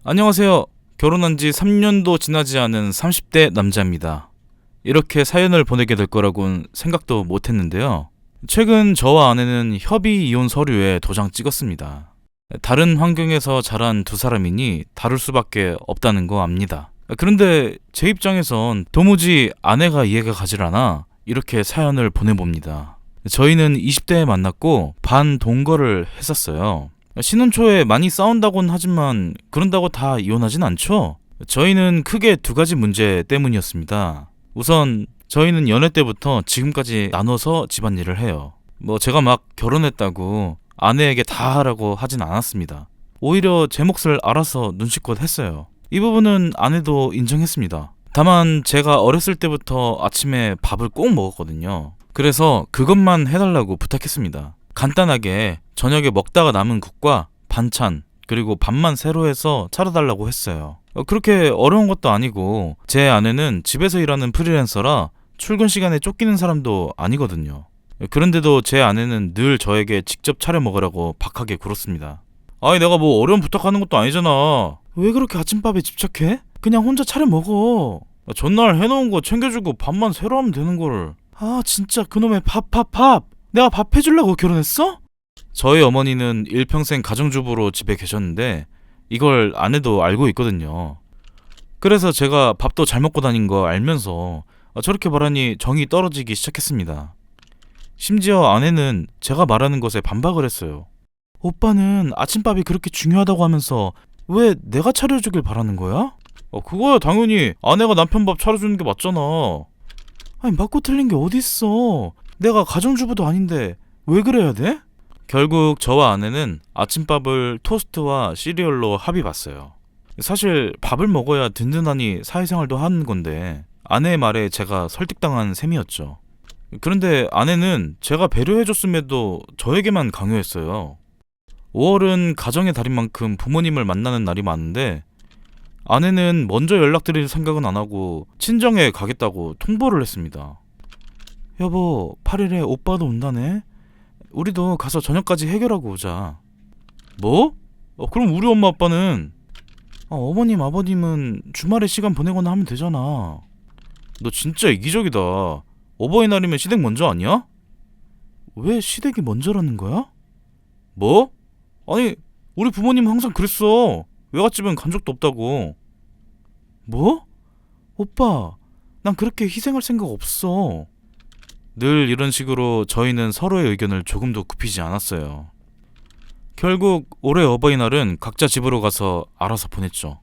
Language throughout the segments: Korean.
안녕하세요. 결혼한 지 3년도 지나지 않은 30대 남자입니다. 이렇게 사연을 보내게 될 거라고는 생각도 못 했는데요. 최근 저와 아내는 협의 이혼 서류에 도장 찍었습니다. 다른 환경에서 자란 두 사람이니 다를 수밖에 없다는 거 압니다. 그런데 제 입장에선 도무지 아내가 이해가 가질 않아 이렇게 사연을 보내봅니다. 저희는 20대에 만났고 반동거를 했었어요. 신혼 초에 많이 싸운다고는 하지만 그런다고 다 이혼하진 않죠. 저희는 크게 두 가지 문제 때문이었습니다. 우선 저희는 연애 때부터 지금까지 나눠서 집안일을 해요. 제가 막 결혼했다고 아내에게 다 하라고 하진 않았습니다. 오히려 제 몫을 알아서 눈치껏 했어요. 이 부분은 아내도 인정했습니다. 다만 제가 어렸을 때부터 아침에 밥을 꼭 먹었거든요. 그래서 그것만 해달라고 부탁했습니다. 간단하게 저녁에 먹다가 남은 국과 반찬 그리고 밥만 새로 해서 차려달라고 했어요. 그렇게 어려운 것도 아니고 제 아내는 집에서 일하는 프리랜서라 출근 시간에 쫓기는 사람도 아니거든요. 그런데도 제 아내는 늘 저에게 직접 차려 먹으라고 박하게 굴었습니다. 아니 내가 뭐 어려운 부탁하는 것도 아니잖아. 왜 그렇게 아침밥에 집착해? 그냥 혼자 차려 먹어. 전날 해놓은 거 챙겨주고 밥만 새로 하면 되는 걸. 아 진짜 그놈의 밥. 내가 밥 해주려고 결혼했어? 저희 어머니는 일평생 가정주부로 집에 계셨는데 이걸 아내도 알고 있거든요. 그래서 제가 밥도 잘 먹고 다닌 거 알면서 저렇게 말하니 정이 떨어지기 시작했습니다. 심지어 아내는 제가 말하는 것에 반박을 했어요. 오빠는 아침밥이 그렇게 중요하다고 하면서 왜 내가 차려주길 바라는 거야? 그거야 당연히 아내가 남편 밥 차려주는 게 맞잖아. 아니 맞고 틀린 게 어딨어. 내가 가정주부도 아닌데 왜 그래야 돼? 결국 저와 아내는 아침밥을 토스트와 시리얼로 합의 봤어요. 사실 밥을 먹어야 든든하니 사회생활도 하는 건데 아내의 말에 제가 설득당한 셈이었죠. 그런데 아내는 제가 배려해줬음에도 저에게만 강요했어요. 5월은 가정의 달인 만큼 부모님을 만나는 날이 많은데 아내는 먼저 연락드릴 생각은 안 하고 친정에 가겠다고 통보를 했습니다. 여보, 8일에 오빠도 온다네. 우리도 가서 저녁까지 해결하고 오자. 뭐? 그럼 우리 엄마 아빠는? 어머님 아버님은 주말에 시간 보내거나 하면 되잖아. 너 진짜 이기적이다. 어버이날이면 시댁 먼저 아니야? 왜 시댁이 먼저라는 거야? 뭐? 아니 우리 부모님은 항상 그랬어. 외갓집은 간 적도 없다고. 뭐? 오빠, 난 그렇게 희생할 생각 없어. 늘 이런 식으로 저희는 서로의 의견을 조금도 굽히지 않았어요. 결국 올해 어버이날은 각자 집으로 가서 알아서 보냈죠.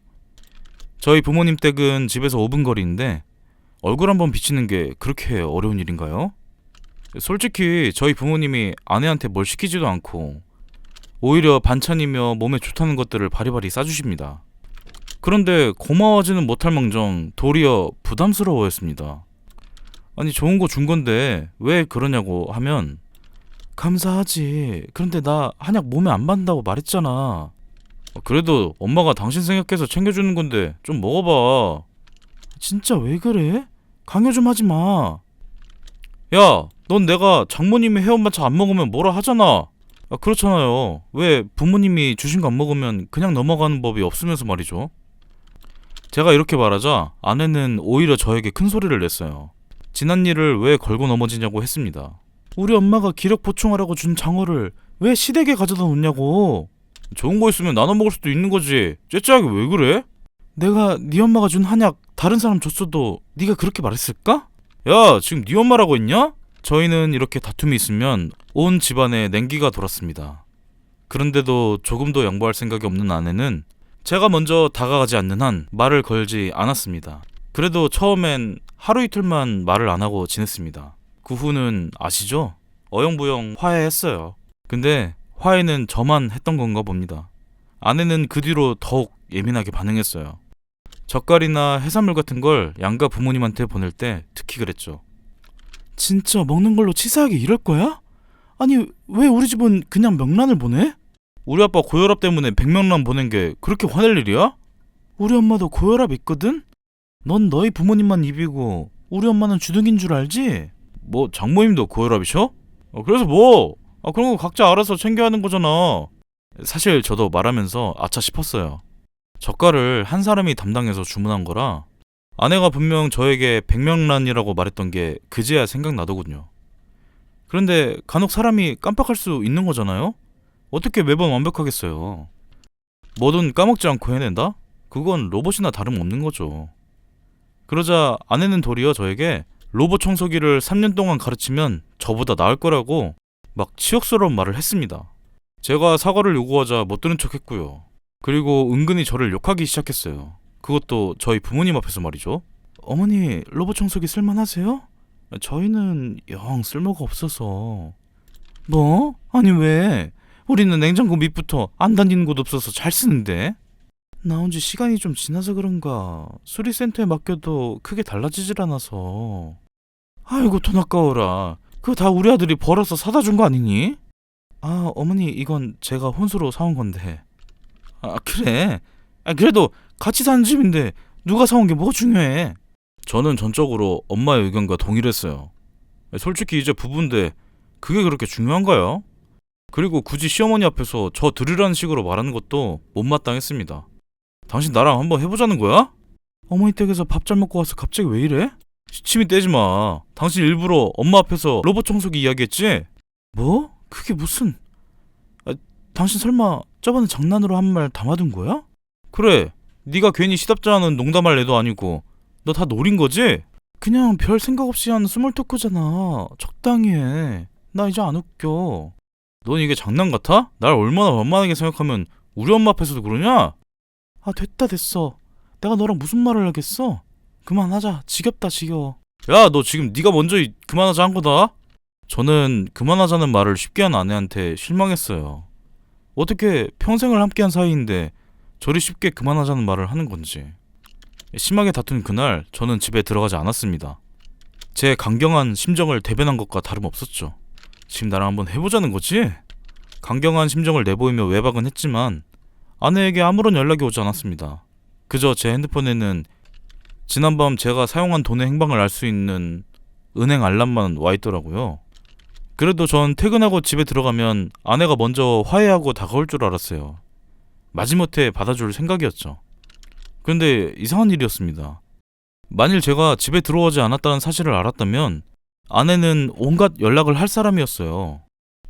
저희 부모님 댁은 집에서 5분 거리인데 얼굴 한번 비치는 게 그렇게 어려운 일인가요? 솔직히 저희 부모님이 아내한테 뭘 시키지도 않고 오히려 반찬이며 몸에 좋다는 것들을 바리바리 싸주십니다. 그런데 고마워하지는 못할 망정 도리어 부담스러워했습니다. 아니 좋은 거 준 건데 왜 그러냐고 하면 감사하지. 그런데 나 한약 몸에 안 받는다고 말했잖아. 그래도 엄마가 당신 생각해서 챙겨주는 건데 좀 먹어봐. 진짜 왜 그래? 강요 좀 하지 마. 야, 넌 내가 장모님이 해온 반찬 안 먹으면 뭐라 하잖아. 그렇잖아요. 왜 부모님이 주신 거 안 먹으면 그냥 넘어가는 법이 없으면서 말이죠. 제가 이렇게 말하자 아내는 오히려 저에게 큰 소리를 냈어요. 지난 일을 왜 걸고 넘어지냐고 했습니다. 우리 엄마가 기력 보충하라고 준 장어를 왜 시댁에 가져다 놓냐고. 좋은 거 있으면 나눠 먹을 수도 있는 거지. 째째하게 왜 그래? 내가 네 엄마가 준 한약 다른 사람 줬어도 네가 그렇게 말했을까? 야, 지금 네 엄마라고 했냐? 저희는 이렇게 다툼이 있으면 온 집안에 냉기가 돌았습니다. 그런데도 조금도 양보할 생각이 없는 아내는 제가 먼저 다가가지 않는 한 말을 걸지 않았습니다. 그래도 처음엔 하루 이틀만 말을 안 하고 지냈습니다. 그 후는 아시죠? 어영부영 화해했어요. 근데 화해는 저만 했던 건가 봅니다. 아내는 그 뒤로 더욱 예민하게 반응했어요. 젓갈이나 해산물 같은 걸 양가 부모님한테 보낼 때 특히 그랬죠. 진짜 먹는 걸로 치사하게 이럴 거야? 아니 왜 우리 집은 그냥 명란을 보내? 우리 아빠 고혈압 때문에 백명란 보낸 게 그렇게 화낼 일이야? 우리 엄마도 고혈압 있거든? 넌 너희 부모님만 입이고 우리 엄마는 주둥인 줄 알지? 뭐 장모님도 고혈압이셔? 그래서 뭐? 그런 거 각자 알아서 챙겨야 하는 거잖아. 사실 저도 말하면서 아차 싶었어요. 젓갈을 한 사람이 담당해서 주문한 거라 아내가 분명 저에게 100명란이라고 말했던 게 그제야 생각나더군요. 그런데 간혹 사람이 깜빡할 수 있는 거잖아요? 어떻게 매번 완벽하겠어요? 뭐든 까먹지 않고 해낸다? 그건 로봇이나 다름없는 거죠. 그러자 아내는 도리어 저에게 로봇 청소기를 3년 동안 가르치면 저보다 나을 거라고 막 치욕스러운 말을 했습니다. 제가 사과를 요구하자 못 들은 척 했고요. 그리고 은근히 저를 욕하기 시작했어요. 그것도 저희 부모님 앞에서 말이죠. 어머니, 로봇 청소기 쓸만하세요? 저희는 영 쓸모가 없어서. 뭐? 아니 왜? 우리는 냉장고 밑부터 안 다니는 곳 없어서 잘 쓰는데? 나온 지 시간이 좀 지나서 그런가 수리센터에 맡겨도 크게 달라지질 않아서. 아이고 돈 아까워라. 그거 다 우리 아들이 벌어서 사다 준 거 아니니? 아 어머니 이건 제가 혼수로 사온 건데. 아 그래? 아 그래도 같이 사는 집인데 누가 사온 게 뭐가 중요해? 저는 전적으로 엄마의 의견과 동의를 했어요. 솔직히 이제 부부인데 그게 그렇게 중요한가요? 그리고 굳이 시어머니 앞에서 저 들으라는 식으로 말하는 것도 못마땅했습니다. 당신 나랑 한번 해보자는 거야? 어머니 댁에서 밥 잘 먹고 와서 갑자기 왜 이래? 시침이 떼지 마. 당신 일부러 엄마 앞에서 로봇 청소기 이야기했지? 뭐? 그게 무슨... 당신 설마 저번에 장난으로 한 말 담아둔 거야? 그래. 네가 괜히 시답지 않은 농담할 애도 아니고 너 다 노린 거지? 그냥 별 생각 없이 한 스몰 토크잖아. 적당히 해. 나 이제 안 웃겨. 넌 이게 장난 같아? 날 얼마나 원만하게 생각하면 우리 엄마 앞에서도 그러냐? 아 됐다 됐어. 내가 너랑 무슨 말을 하겠어? 그만하자. 지겹다 지겨워. 야 너 지금 네가 먼저 그만하자 한 거다. 저는 그만하자는 말을 쉽게 한 아내한테 실망했어요. 어떻게 평생을 함께한 사이인데 저리 쉽게 그만하자는 말을 하는 건지. 심하게 다툰 그날 저는 집에 들어가지 않았습니다. 제 강경한 심정을 대변한 것과 다름없었죠. 지금 나랑 한번 해보자는 거지? 강경한 심정을 내보이며 외박은 했지만 아내에게 아무런 연락이 오지 않았습니다. 그저 제 핸드폰에는 지난밤 제가 사용한 돈의 행방을 알 수 있는 은행 알람만 와 있더라고요. 그래도 전 퇴근하고 집에 들어가면 아내가 먼저 화해하고 다가올 줄 알았어요. 마지못해 받아줄 생각이었죠. 그런데 이상한 일이었습니다. 만일 제가 집에 들어오지 않았다는 사실을 알았다면 아내는 온갖 연락을 할 사람이었어요.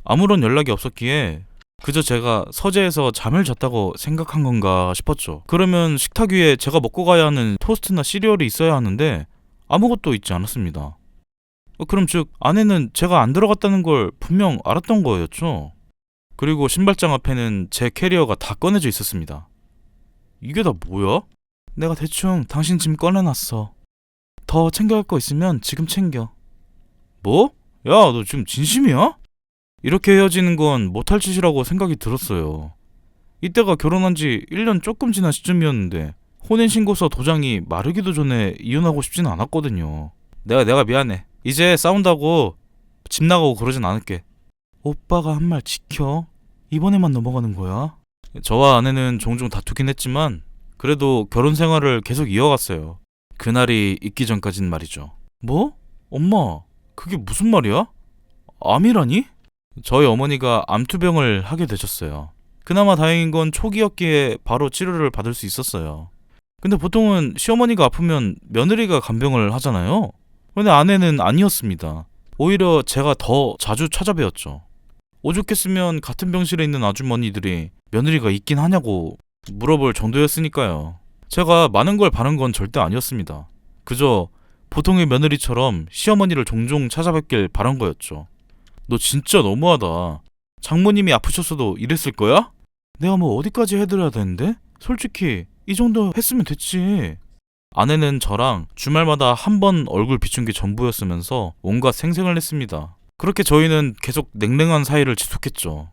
아무런 연락이 없었기에 그저 제가 서재에서 잠을 잤다고 생각한 건가 싶었죠. 그러면 식탁 위에 제가 먹고 가야 하는 토스트나 시리얼이 있어야 하는데 아무것도 있지 않았습니다. 그럼 즉 아내는 제가 안 들어갔다는 걸 분명 알았던 거였죠. 그리고 신발장 앞에는 제 캐리어가 다 꺼내져 있었습니다. 이게 다 뭐야? 내가 대충 당신 짐 꺼내놨어. 더 챙겨갈 거 있으면 지금 챙겨. 뭐? 야, 너 지금 진심이야? 이렇게 헤어지는 건 못할 짓이라고 생각이 들었어요. 이때가 결혼한 지 1년 조금 지난 시점이었는데 혼인신고서 도장이 마르기도 전에 이혼하고 싶진 않았거든요. 내가 미안해. 이제 싸운다고 집 나가고 그러진 않을게. 오빠가 한 말 지켜. 이번에만 넘어가는 거야. 저와 아내는 종종 다투긴 했지만 그래도 결혼 생활을 계속 이어갔어요. 그날이 있기 전까진 말이죠. 뭐? 엄마, 그게 무슨 말이야? 암이라니? 저희 어머니가 암투병을 하게 되셨어요. 그나마 다행인 건 초기였기에 바로 치료를 받을 수 있었어요. 근데 보통은 시어머니가 아프면 며느리가 간병을 하잖아요. 근데 아내는 아니었습니다. 오히려 제가 더 자주 찾아뵈었죠. 오죽했으면 같은 병실에 있는 아주머니들이 며느리가 있긴 하냐고 물어볼 정도였으니까요. 제가 많은 걸 바란 건 절대 아니었습니다. 그저 보통의 며느리처럼 시어머니를 종종 찾아뵙길 바란 거였죠. 너 진짜 너무하다. 장모님이 아프셨어도 이랬을 거야? 내가 뭐 어디까지 해드려야 되는데? 솔직히 이 정도 했으면 됐지. 아내는 저랑 주말마다 한 번 얼굴 비춘 게 전부였으면서 온갖 생생을 했습니다. 그렇게 저희는 계속 냉랭한 사이를 지속했죠.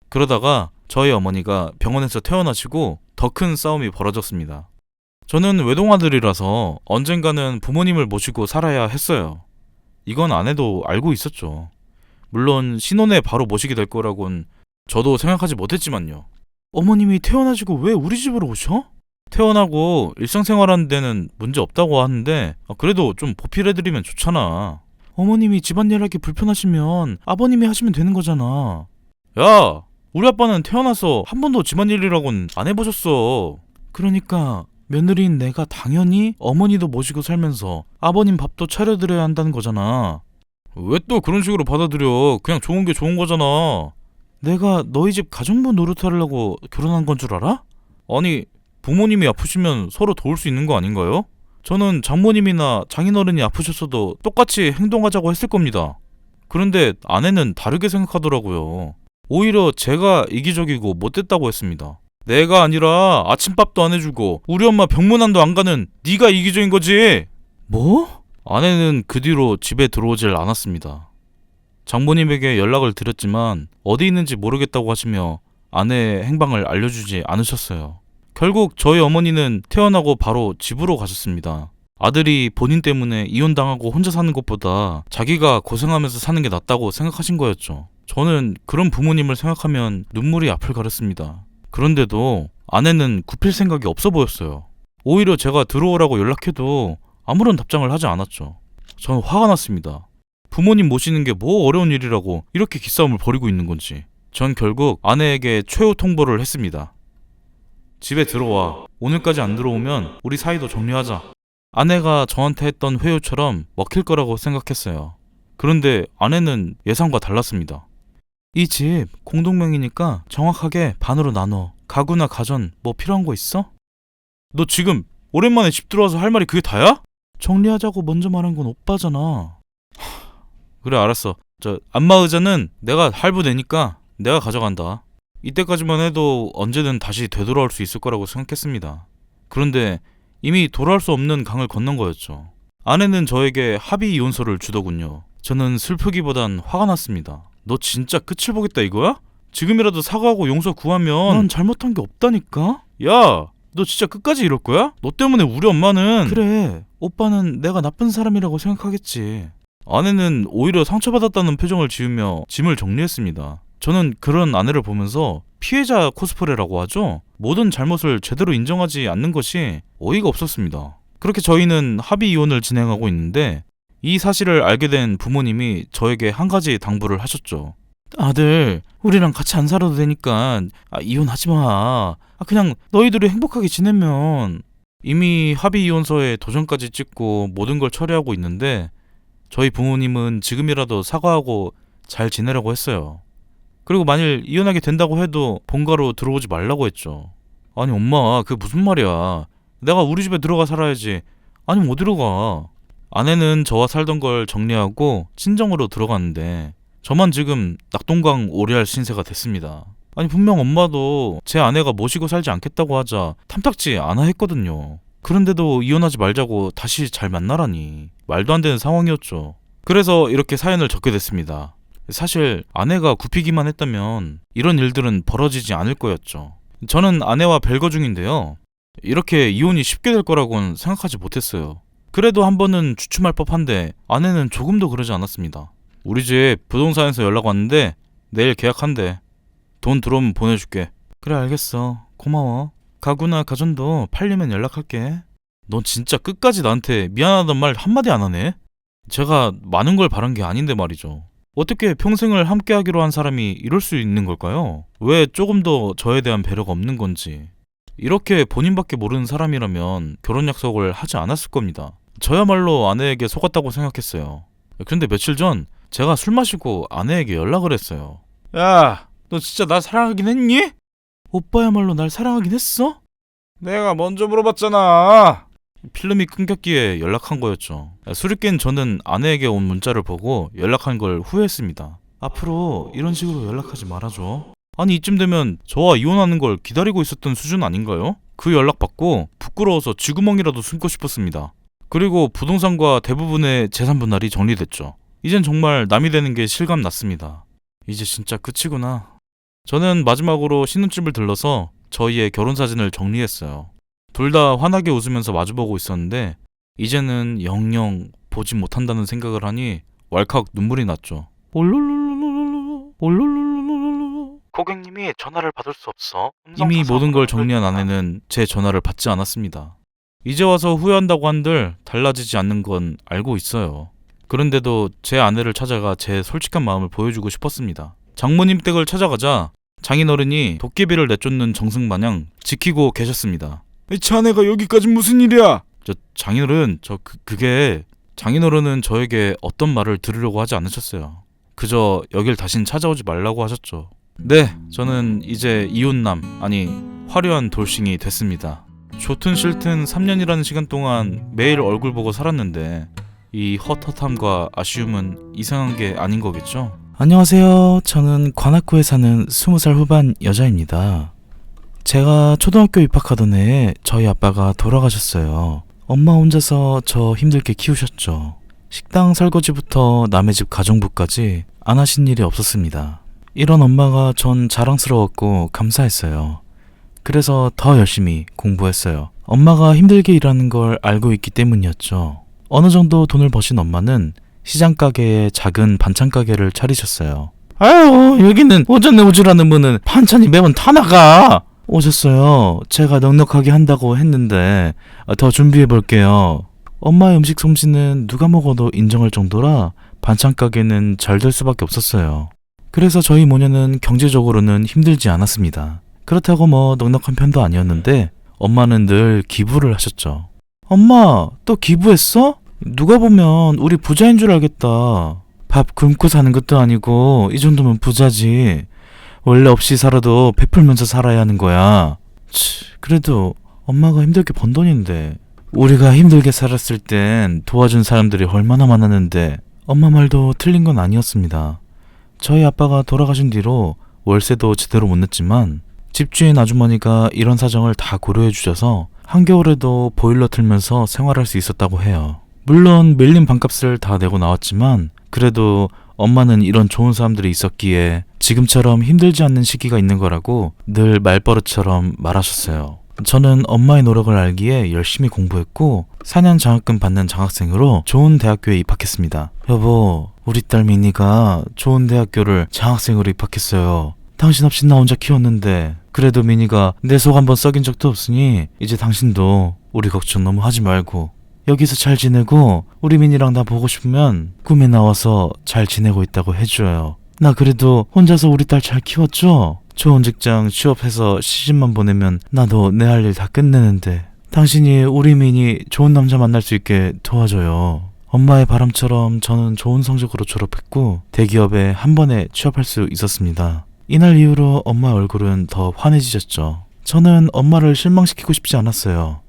그러다가 저희 어머니가 병원에서 퇴원하시고 더 큰 싸움이 벌어졌습니다. 저는 외동아들이라서 언젠가는 부모님을 모시고 살아야 했어요. 이건 아내도 알고 있었죠. 물론 신혼에 바로 모시게 될 거라곤 저도 생각하지 못했지만요. 어머님이 퇴원하시고 왜 우리 집으로 오셔? 퇴원하고 일상생활하는 데는 문제 없다고 하는데 그래도 좀 보필해드리면 좋잖아. 어머님이 집안일 하기 불편하시면 아버님이 하시면 되는 거잖아. 야! 우리 아빠는 태어나서 한 번도 집안일이라곤 안 해보셨어. 그러니까 며느리인 내가 당연히 어머니도 모시고 살면서 아버님 밥도 차려드려야 한다는 거잖아. 왜 또 그런 식으로 받아들여? 그냥 좋은 게 좋은 거잖아. 내가 너희 집 가정부 노릇하려고 결혼한 건 줄 알아? 아니, 부모님이 아프시면 서로 도울 수 있는 거 아닌가요? 저는 장모님이나 장인어른이 아프셨어도 똑같이 행동하자고 했을 겁니다. 그런데 아내는 다르게 생각하더라고요. 오히려 제가 이기적이고 못됐다고 했습니다. 내가 아니라 아침밥도 안 해주고 우리 엄마 병문안도 안 가는 네가 이기적인 거지. 뭐? 아내는 그 뒤로 집에 들어오질 않았습니다. 장모님에게 연락을 드렸지만 어디 있는지 모르겠다고 하시며 아내의 행방을 알려주지 않으셨어요. 결국 저희 어머니는 태어나고 바로 집으로 가셨습니다. 아들이 본인 때문에 이혼당하고 혼자 사는 것보다 자기가 고생하면서 사는 게 낫다고 생각하신 거였죠. 저는 그런 부모님을 생각하면 눈물이 앞을 가렸습니다. 그런데도 아내는 굽힐 생각이 없어 보였어요. 오히려 제가 들어오라고 연락해도 아무런 답장을 하지 않았죠. 저는 화가 났습니다. 부모님 모시는 게 뭐 어려운 일이라고 이렇게 기싸움을 벌이고 있는 건지. 전 결국 아내에게 최후 통보를 했습니다. 집에 들어와. 오늘까지 안 들어오면 우리 사이도 정리하자. 아내가 저한테 했던 회유처럼 먹힐 거라고 생각했어요. 그런데 아내는 예상과 달랐습니다. 이 집 공동명의니까 정확하게 반으로 나눠. 가구나 가전 뭐 필요한 거 있어? 너 지금 오랜만에 집 들어와서 할 말이 그게 다야? 정리하자고 먼저 말한 건 오빠잖아. 그래, 알았어. 저 안마의자는 내가 할부 내니까 내가 가져간다. 이때까지만 해도 언제든 다시 되돌아올 수 있을 거라고 생각했습니다. 그런데 이미 돌아올 수 없는 강을 건넌 거였죠. 아내는 저에게 합의 이혼서를 주더군요. 저는 슬프기보단 화가 났습니다. 너 진짜 끝을 보겠다 이거야? 지금이라도 사과하고 용서 구하면 난 잘못한 게 없다니까? 야, 너 진짜 끝까지 이럴 거야? 너 때문에 우리 엄마는... 그래, 오빠는 내가 나쁜 사람이라고 생각하겠지. 아내는 오히려 상처받았다는 표정을 지으며 짐을 정리했습니다. 저는 그런 아내를 보면서 피해자 코스프레라고 하죠? 모든 잘못을 제대로 인정하지 않는 것이 어이가 없었습니다. 그렇게 저희는 합의 이혼을 진행하고 있는데 이 사실을 알게 된 부모님이 저에게 한 가지 당부를 하셨죠. 아들, 우리랑 같이 안 살아도 되니까 이혼하지 마. 그냥 너희들이 행복하게 지내면. 이미 합의 이혼서에 도장까지 찍고 모든 걸 처리하고 있는데 저희 부모님은 지금이라도 사과하고 잘 지내라고 했어요. 그리고 만일 이혼하게 된다고 해도 본가로 들어오지 말라고 했죠. 아니 엄마, 그게 무슨 말이야. 내가 우리 집에 들어가 살아야지. 아니면 어디로 가. 아내는 저와 살던 걸 정리하고 친정으로 들어갔는데 저만 지금 낙동강 오래할 신세가 됐습니다. 아니 분명 엄마도 제 아내가 모시고 살지 않겠다고 하자 탐탁지 않아 했거든요. 그런데도 이혼하지 말자고 다시 잘 만나라니 말도 안 되는 상황이었죠. 그래서 이렇게 사연을 적게 됐습니다. 사실 아내가 굽히기만 했다면 이런 일들은 벌어지지 않을 거였죠. 저는 아내와 별거 중인데요. 이렇게 이혼이 쉽게 될 거라고는 생각하지 못했어요. 그래도 한 번은 주춤할 법한데 아내는 조금도 그러지 않았습니다. 우리 집 부동산에서 연락 왔는데 내일 계약한대. 돈 들어오면 보내줄게. 그래, 알겠어. 고마워. 가구나 가전도 팔리면 연락할게. 넌 진짜 끝까지 나한테 미안하단 말 한마디 안 하네? 제가 많은 걸 바란 게 아닌데 말이죠. 어떻게 평생을 함께 하기로 한 사람이 이럴 수 있는 걸까요? 왜 조금 더 저에 대한 배려가 없는 건지. 이렇게 본인밖에 모르는 사람이라면 결혼 약속을 하지 않았을 겁니다. 저야말로 아내에게 속았다고 생각했어요. 그런데 며칠 전 제가 술 마시고 아내에게 연락을 했어요. 야, 너 진짜 나 사랑하긴 했니? 오빠야말로 날 사랑하긴 했어? 내가 먼저 물어봤잖아. 필름이 끊겼기에 연락한 거였죠. 술이 깬 저는 아내에게 온 문자를 보고 연락한 걸 후회했습니다. 앞으로 이런 식으로 연락하지 말아줘. 아니 이쯤 되면 저와 이혼하는 걸 기다리고 있었던 수준 아닌가요? 그 연락 받고 부끄러워서 쥐구멍이라도 숨고 싶었습니다. 그리고 부동산과 대부분의 재산 분할이 정리됐죠. 이젠 정말 남이 되는 게 실감 났습니다. 이제 진짜 끝이구나. 저는 마지막으로 신혼집을 들러서 저희의 결혼사진을 정리했어요. 둘 다 환하게 웃으면서 마주보고 있었는데 이제는 영영 보지 못한다는 생각을 하니 왈칵 눈물이 났죠. 고객님이 전화를 받을 수 없어. 이미 모든 걸 정리한 아내는 제 전화를 받지 않았습니다. 이제 와서 후회한다고 한들 달라지지 않는 건 알고 있어요. 그런데도 제 아내를 찾아가 제 솔직한 마음을 보여주고 싶었습니다. 장모님 댁을 찾아가자 장인어른이 도깨비를 내쫓는 정승마냥 지키고 계셨습니다. 자네가 여기까지 무슨 일이야? 장인어른, 그게 장인어른은 저에게 어떤 말을 들으려고 하지 않으셨어요. 그저 여길 다신 찾아오지 말라고 하셨죠. 네, 저는 이제 이웃남, 아니 화려한 돌싱이 됐습니다. 좋든 싫든 3년이라는 시간 동안 매일 얼굴 보고 살았는데 이 헛헛함과 아쉬움은 이상한 게 아닌 거겠죠? 안녕하세요. 저는 관악구에 사는 20살 후반 여자입니다. 제가 초등학교 입학하던 해에 저희 아빠가 돌아가셨어요. 엄마 혼자서 저 힘들게 키우셨죠. 식당 설거지부터 남의 집 가정부까지 안 하신 일이 없었습니다. 이런 엄마가 전 자랑스러웠고 감사했어요. 그래서 더 열심히 공부했어요. 엄마가 힘들게 일하는 걸 알고 있기 때문이었죠. 어느 정도 돈을 버신 엄마는 시장 가게에 작은 반찬 가게를 차리셨어요. 아유, 여기는 오전에 오주라는 분은 반찬이 매번 다 나가! 오셨어요. 제가 넉넉하게 한다고 했는데 더 준비해 볼게요. 엄마의 음식 솜씨는 누가 먹어도 인정할 정도라 반찬 가게는 잘 될 수밖에 없었어요. 그래서 저희 모녀는 경제적으로는 힘들지 않았습니다. 그렇다고 뭐 넉넉한 편도 아니었는데 엄마는 늘 기부를 하셨죠. 엄마, 또 기부했어? 누가 보면 우리 부자인 줄 알겠다. 밥 굶고 사는 것도 아니고 이 정도면 부자지. 원래 없이 살아도 베풀면서 살아야 하는 거야. 그래도 엄마가 힘들게 번 돈인데. 우리가 힘들게 살았을 땐 도와준 사람들이 얼마나 많았는데. 엄마 말도 틀린 건 아니었습니다. 저희 아빠가 돌아가신 뒤로 월세도 제대로 못 냈지만 집주인 아주머니가 이런 사정을 다 고려해 주셔서 한겨울에도 보일러 틀면서 생활할 수 있었다고 해요. 물론 밀린 방값을 다 내고 나왔지만 그래도 엄마는 이런 좋은 사람들이 있었기에 지금처럼 힘들지 않는 시기가 있는 거라고 늘 말버릇처럼 말하셨어요. 저는 엄마의 노력을 알기에 열심히 공부했고 4년 장학금 받는 장학생으로 좋은 대학교에 입학했습니다. 여보, 우리 딸 미니가 좋은 대학교를 장학생으로 입학했어요. 당신 없이 나 혼자 키웠는데 그래도 미니가 내 속 한번 썩인 적도 없으니 이제 당신도 우리 걱정 너무 하지 말고 여기서 잘 지내고 우리 미니랑 나 보고 싶으면 꿈에 나와서 잘 지내고 있다고 해줘요. 나 그래도 혼자서 우리 딸 잘 키웠죠? 좋은 직장 취업해서 시집만 보내면 나도 내 할 일 다 끝내는데 당신이 우리 미니 좋은 남자 만날 수 있게 도와줘요. 엄마의 바람처럼 저는 좋은 성적으로 졸업했고 대기업에 한 번에 취업할 수 있었습니다. 이날 이후로 엄마 얼굴은 더 환해지셨죠. 저는 엄마를 실망시키고 싶지 않았어요.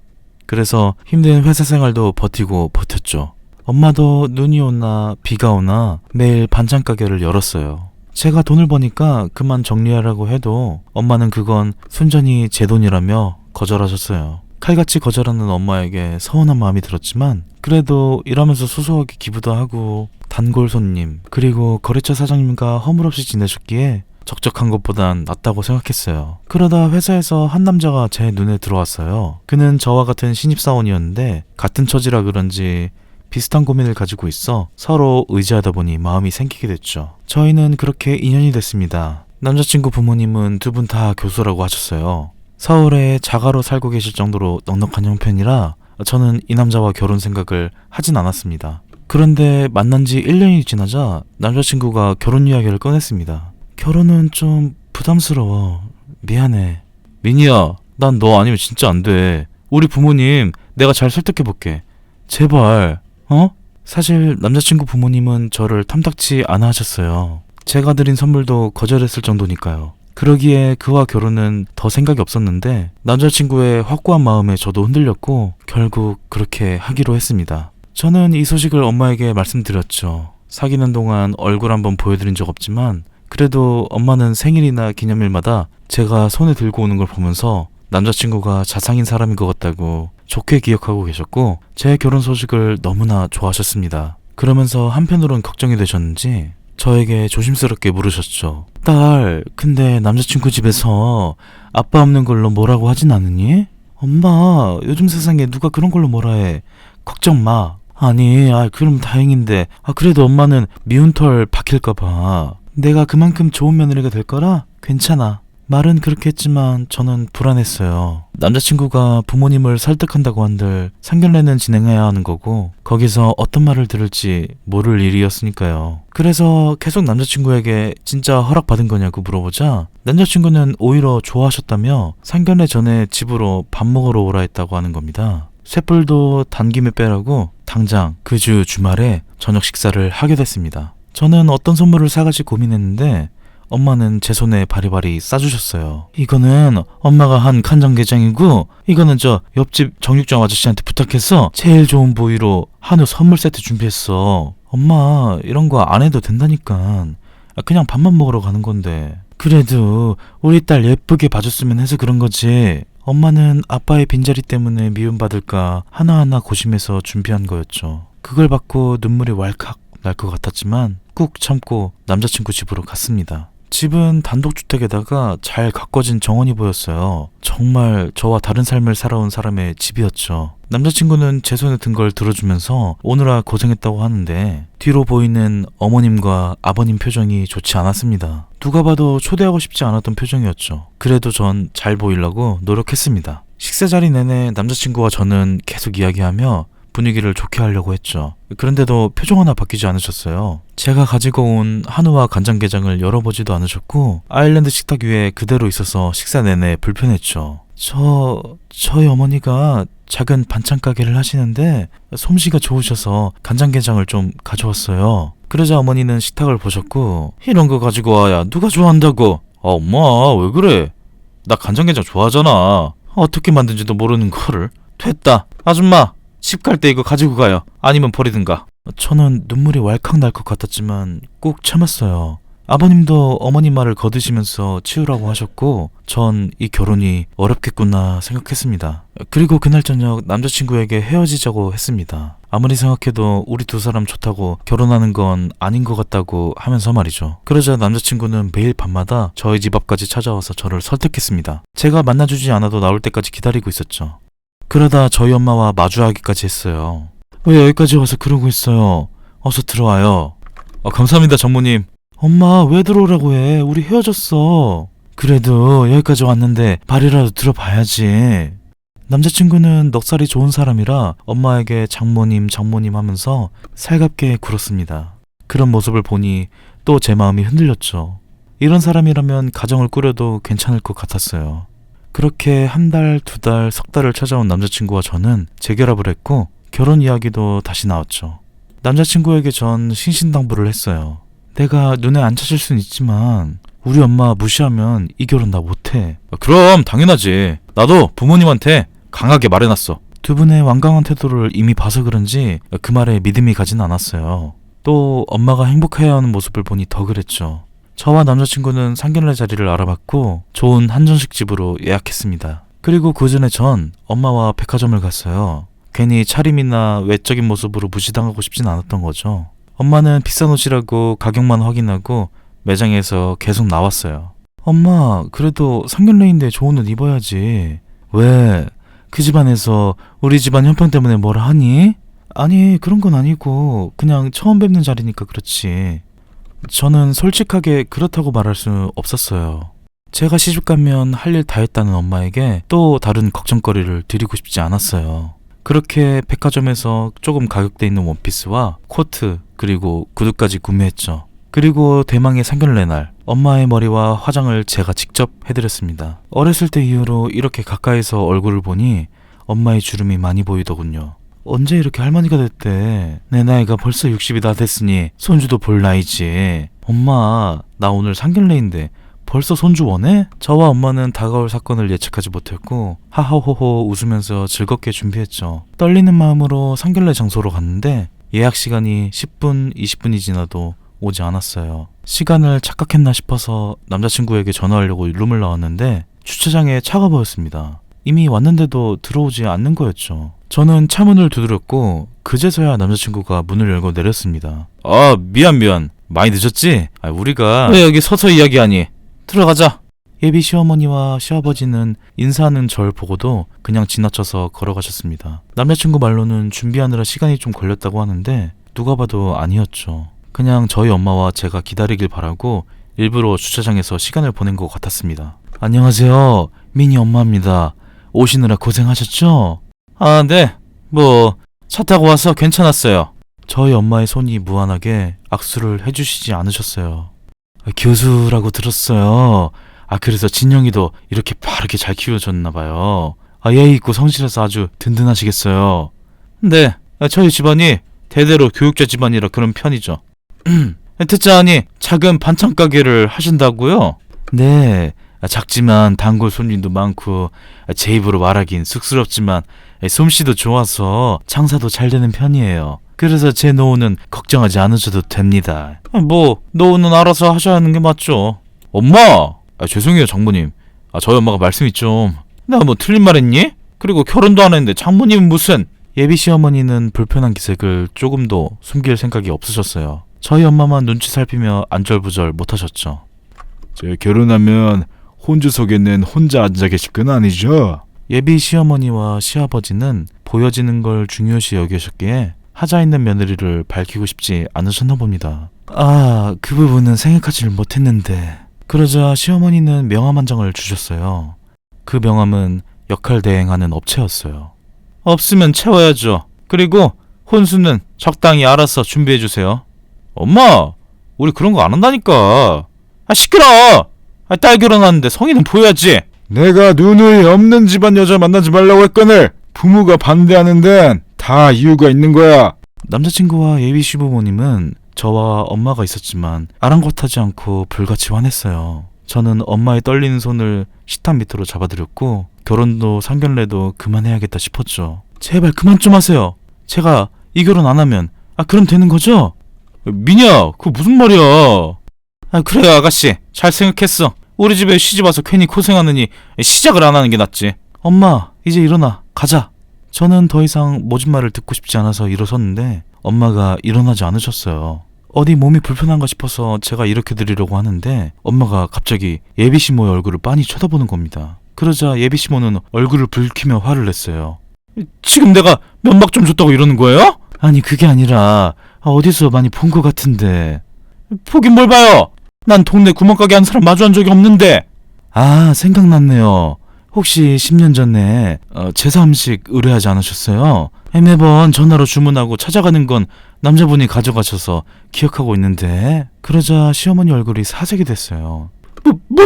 그래서 힘든 회사 생활도 버티고 버텼죠. 엄마도 눈이 오나 비가 오나 매일 반찬 가게를 열었어요. 제가 돈을 버니까 그만 정리하라고 해도 엄마는 그건 순전히 제 돈이라며 거절하셨어요. 칼같이 거절하는 엄마에게 서운한 마음이 들었지만 그래도 일하면서 소소하게 기부도 하고 단골 손님 그리고 거래처 사장님과 허물없이 지내셨기에 적적한 것보단 낫다고 생각했어요. 그러다 회사에서 한 남자가 제 눈에 들어왔어요. 그는 저와 같은 신입사원이었는데 같은 처지라 그런지 비슷한 고민을 가지고 있어 서로 의지하다 보니 마음이 생기게 됐죠. 저희는 그렇게 인연이 됐습니다. 남자친구 부모님은 두 분 다 교수라고 하셨어요. 서울에 자가로 살고 계실 정도로 넉넉한 형편이라 저는 이 남자와 결혼 생각을 하진 않았습니다. 그런데 만난 지 1년이 지나자 남자친구가 결혼 이야기를 꺼냈습니다. 결혼은 좀 부담스러워. 미안해. 미니야, 난 너 아니면 진짜 안 돼. 우리 부모님 내가 잘 설득해볼게. 제발. 사실 남자친구 부모님은 저를 탐탁치 않아 하셨어요. 제가 드린 선물도 거절했을 정도니까요. 그러기에 그와 결혼은 더 생각이 없었는데 남자친구의 확고한 마음에 저도 흔들렸고 결국 그렇게 하기로 했습니다. 저는 이 소식을 엄마에게 말씀드렸죠. 사귀는 동안 얼굴 한번 보여드린 적 없지만 그래도 엄마는 생일이나 기념일마다 제가 손에 들고 오는 걸 보면서 남자친구가 자상인 사람인 것 같다고 좋게 기억하고 계셨고 제 결혼 소식을 너무나 좋아하셨습니다. 그러면서 한편으론 걱정이 되셨는지 저에게 조심스럽게 물으셨죠. 딸, 근데 남자친구 집에서 아빠 없는 걸로 뭐라고 하진 않으니? 엄마, 요즘 세상에 누가 그런 걸로 뭐라 해. 걱정 마. 아니, 그럼 다행인데 그래도 엄마는 미운 털 박힐까 봐. 내가 그만큼 좋은 며느리가 될 거라 괜찮아. 말은 그렇게 했지만 저는 불안했어요. 남자친구가 부모님을 설득한다고 한들 상견례는 진행해야 하는 거고 거기서 어떤 말을 들을지 모를 일이었으니까요. 그래서 계속 남자친구에게 진짜 허락받은 거냐고 물어보자 남자친구는 오히려 좋아하셨다며 상견례 전에 집으로 밥 먹으러 오라 했다고 하는 겁니다. 쇳불도 단김에 빼라고 당장 그 주 주말에 저녁 식사를 하게 됐습니다. 저는 어떤 선물을 사갈지 고민했는데 엄마는 제 손에 바리바리 싸주셨어요. 이거는 엄마가 한 간장게장이고 이거는 저 옆집 정육점 아저씨한테 부탁해서 제일 좋은 부위로 한우 선물 세트 준비했어. 엄마 이런 거 안 해도 된다니까. 그냥 밥만 먹으러 가는 건데. 그래도 우리 딸 예쁘게 봐줬으면 해서 그런 거지. 엄마는 아빠의 빈자리 때문에 미움받을까 하나하나 고심해서 준비한 거였죠. 그걸 받고 눈물이 왈칵 날 것 같았지만 꾹 참고 남자친구 집으로 갔습니다. 집은 단독주택에다가 잘 가꿔진 정원이 보였어요. 정말 저와 다른 삶을 살아온 사람의 집이었죠. 남자친구는 제 손에 든 걸 들어주면서 오느라 고생했다고 하는데 뒤로 보이는 어머님과 아버님 표정이 좋지 않았습니다. 누가 봐도 초대하고 싶지 않았던 표정이었죠. 그래도 전 잘 보이려고 노력했습니다. 식사 자리 내내 남자친구와 저는 계속 이야기하며 분위기를 좋게 하려고 했죠. 그런데도 표정 하나 바뀌지 않으셨어요. 제가 가지고 온 한우와 간장게장을 열어보지도 않으셨고 아일랜드 식탁 위에 그대로 있어서 식사 내내 불편했죠. 저희 어머니가 작은 반찬 가게를 하시는데 솜씨가 좋으셔서 간장게장을 좀 가져왔어요. 그러자 어머니는 식탁을 보셨고 이런 거 가지고 와야 누가 좋아한다고. 엄마 왜 그래? 나 간장게장 좋아하잖아. 어떻게 만든지도 모르는 거를. 됐다. 아줌마 집 갈 때 이거 가지고 가요. 아니면 버리든가. 저는 눈물이 왈칵 날 것 같았지만 꾹 참았어요. 아버님도 어머님 말을 거두시면서 치우라고 하셨고 전 이 결혼이 어렵겠구나 생각했습니다. 그리고 그날 저녁 남자친구에게 헤어지자고 했습니다. 아무리 생각해도 우리 두 사람 좋다고 결혼하는 건 아닌 것 같다고 하면서 말이죠. 그러자 남자친구는 매일 밤마다 저희 집 앞까지 찾아와서 저를 설득했습니다. 제가 만나주지 않아도 나올 때까지 기다리고 있었죠. 그러다 저희 엄마와 마주하기까지 했어요. 왜 여기까지 와서 그러고 있어요? 어서 들어와요. 감사합니다 장모님. 엄마 왜 들어오라고 해? 우리 헤어졌어. 그래도 여기까지 왔는데 말이라도 들어봐야지. 남자친구는 넉살이 좋은 사람이라 엄마에게 장모님 하면서 살갑게 굴었습니다. 그런 모습을 보니 또 제 마음이 흔들렸죠. 이런 사람이라면 가정을 꾸려도 괜찮을 것 같았어요. 그렇게 한 달, 두 달, 석 달을 찾아온 남자친구와 저는 재결합을 했고 결혼 이야기도 다시 나왔죠. 남자친구에게 전 신신당부를 했어요. 내가 눈에 안 차실 순 있지만 우리 엄마 무시하면 이 결혼 나 못해. 그럼 당연하지. 나도 부모님한테 강하게 말해놨어. 두 분의 완강한 태도를 이미 봐서 그런지 그 말에 믿음이 가진 않았어요. 또 엄마가 행복해야 하는 모습을 보니 더 그랬죠. 저와 남자친구는 상견례 자리를 알아봤고 좋은 한정식 집으로 예약했습니다. 그리고 그 전에 전 엄마와 백화점을 갔어요. 괜히 차림이나 외적인 모습으로 무시당하고 싶진 않았던 거죠. 엄마는 비싼 옷이라고 가격만 확인하고 매장에서 계속 나왔어요. 엄마 그래도 상견례인데 좋은 옷 입어야지. 왜? 그 집안에서 우리 집안 형편 때문에 뭐라 하니? 아니 그런 건 아니고 그냥 처음 뵙는 자리니까 그렇지. 저는 솔직하게 그렇다고 말할 수 없었어요. 제가 시집가면 할 일 다 했다는 엄마에게 또 다른 걱정거리를 드리고 싶지 않았어요. 그렇게 백화점에서 조금 가격대 있는 원피스와 코트 그리고 구두까지 구매했죠. 그리고 대망의 상견례 날 엄마의 머리와 화장을 제가 직접 해드렸습니다. 어렸을 때 이후로 이렇게 가까이서 얼굴을 보니 엄마의 주름이 많이 보이더군요. 언제 이렇게 할머니가 됐대. 내 나이가 벌써 60이 다 됐으니 손주도 볼 나이지. 엄마 나 오늘 상견례인데 벌써 손주 원해? 저와 엄마는 다가올 사건을 예측하지 못했고 하하호호 웃으면서 즐겁게 준비했죠. 떨리는 마음으로 상견례 장소로 갔는데 예약 시간이 10분, 20분이 지나도 오지 않았어요. 시간을 착각했나 싶어서 남자친구에게 전화하려고 룸을 나왔는데 주차장에 차가 보였습니다. 이미 왔는데도 들어오지 않는 거였죠. 저는 차문을 두드렸고 그제서야 남자친구가 문을 열고 내렸습니다. 미안 많이 늦었지? 우리가 왜 여기 서서 이야기하니? 들어가자. 예비 시어머니와 시아버지는 인사하는 절 보고도 그냥 지나쳐서 걸어가셨습니다. 남자친구 말로는 준비하느라 시간이 좀 걸렸다고 하는데 누가 봐도 아니었죠. 그냥 저희 엄마와 제가 기다리길 바라고 일부러 주차장에서 시간을 보낸 것 같았습니다. 안녕하세요. 미니 엄마입니다. 오시느라 고생하셨죠? 아, 네. 차 타고 와서 괜찮았어요. 저희 엄마의 손이 무한하게 악수를 해주시지 않으셨어요. 교수라고 들었어요. 그래서 진영이도 이렇게 바르게 잘 키워졌나봐요. 예의 있고 성실해서 아주 든든하시겠어요. 네, 저희 집안이 대대로 교육자 집안이라 그런 편이죠. 듣자하니 작은 반찬 가게를 하신다고요? 네, 작지만 단골 손님도 많고 제 입으로 말하긴 쑥스럽지만 솜씨도 좋아서 장사도 잘 되는 편이에요. 그래서 제 노후는 걱정하지 않으셔도 됩니다. 노후는 알아서 하셔야 하는 게 맞죠. 엄마! 죄송해요, 장모님. 저희 엄마가 말씀이 좀... 내가 틀린 말 했니? 그리고 결혼도 안 했는데 장모님은 무슨... 예비 시어머니는 불편한 기색을 조금도 숨길 생각이 없으셨어요. 저희 엄마만 눈치 살피며 안절부절 못하셨죠. 결혼하면 혼주석에는 혼자 앉아 계실 건 아니죠? 예비 시어머니와 시아버지는 보여지는 걸 중요시 여기셨기에 하자 있는 며느리를 밝히고 싶지 않으셨나 봅니다. 그 부분은 생각하지를 못했는데. 그러자 시어머니는 명함 한 장을 주셨어요. 그 명함은 역할 대행하는 업체였어요. 없으면 채워야죠. 그리고 혼수는 적당히 알아서 준비해주세요. 엄마! 우리 그런 거 안 한다니까. 시끄러워! 딸 결혼하는데 성의는 보여야지. 내가 누누이 없는 집안 여자 만나지 말라고 했거늘 부모가 반대하는 데는 다 이유가 있는 거야. 남자친구와 예비 시부모님은 저와 엄마가 있었지만 아랑곳하지 않고 불같이 화냈어요. 저는 엄마의 떨리는 손을 식탁 밑으로 잡아드렸고 결혼도 상견례도 그만해야겠다 싶었죠. 제발 그만 좀 하세요. 제가 이 결혼 안 하면 그럼 되는 거죠? 미니야, 그거 무슨 말이야? 그래요, 아가씨. 잘 생각했어. 우리 집에 시집와서 괜히 고생하느니 시작을 안 하는 게 낫지. 엄마, 이제 일어나. 가자. 저는 더 이상 모진 말을 듣고 싶지 않아서 일어섰는데 엄마가 일어나지 않으셨어요. 어디 몸이 불편한가 싶어서 제가 일으켜 드리려고 하는데 엄마가 갑자기 예비시모의 얼굴을 빤히 쳐다보는 겁니다. 그러자 예비시모는 얼굴을 붉히며 화를 냈어요. 지금 내가 면박 좀 줬다고 이러는 거예요? 아니, 그게 아니라 어디서 많이 본 것 같은데. 보긴 뭘 봐요. 난 동네 구멍가게 한 사람 마주한 적이 없는데. 생각났네요. 혹시 10년 전에 제사 음식 의뢰하지 않으셨어요? 매번 전화로 주문하고 찾아가는 건 남자분이 가져가셔서 기억하고 있는데. 그러자 시어머니 얼굴이 사색이 됐어요.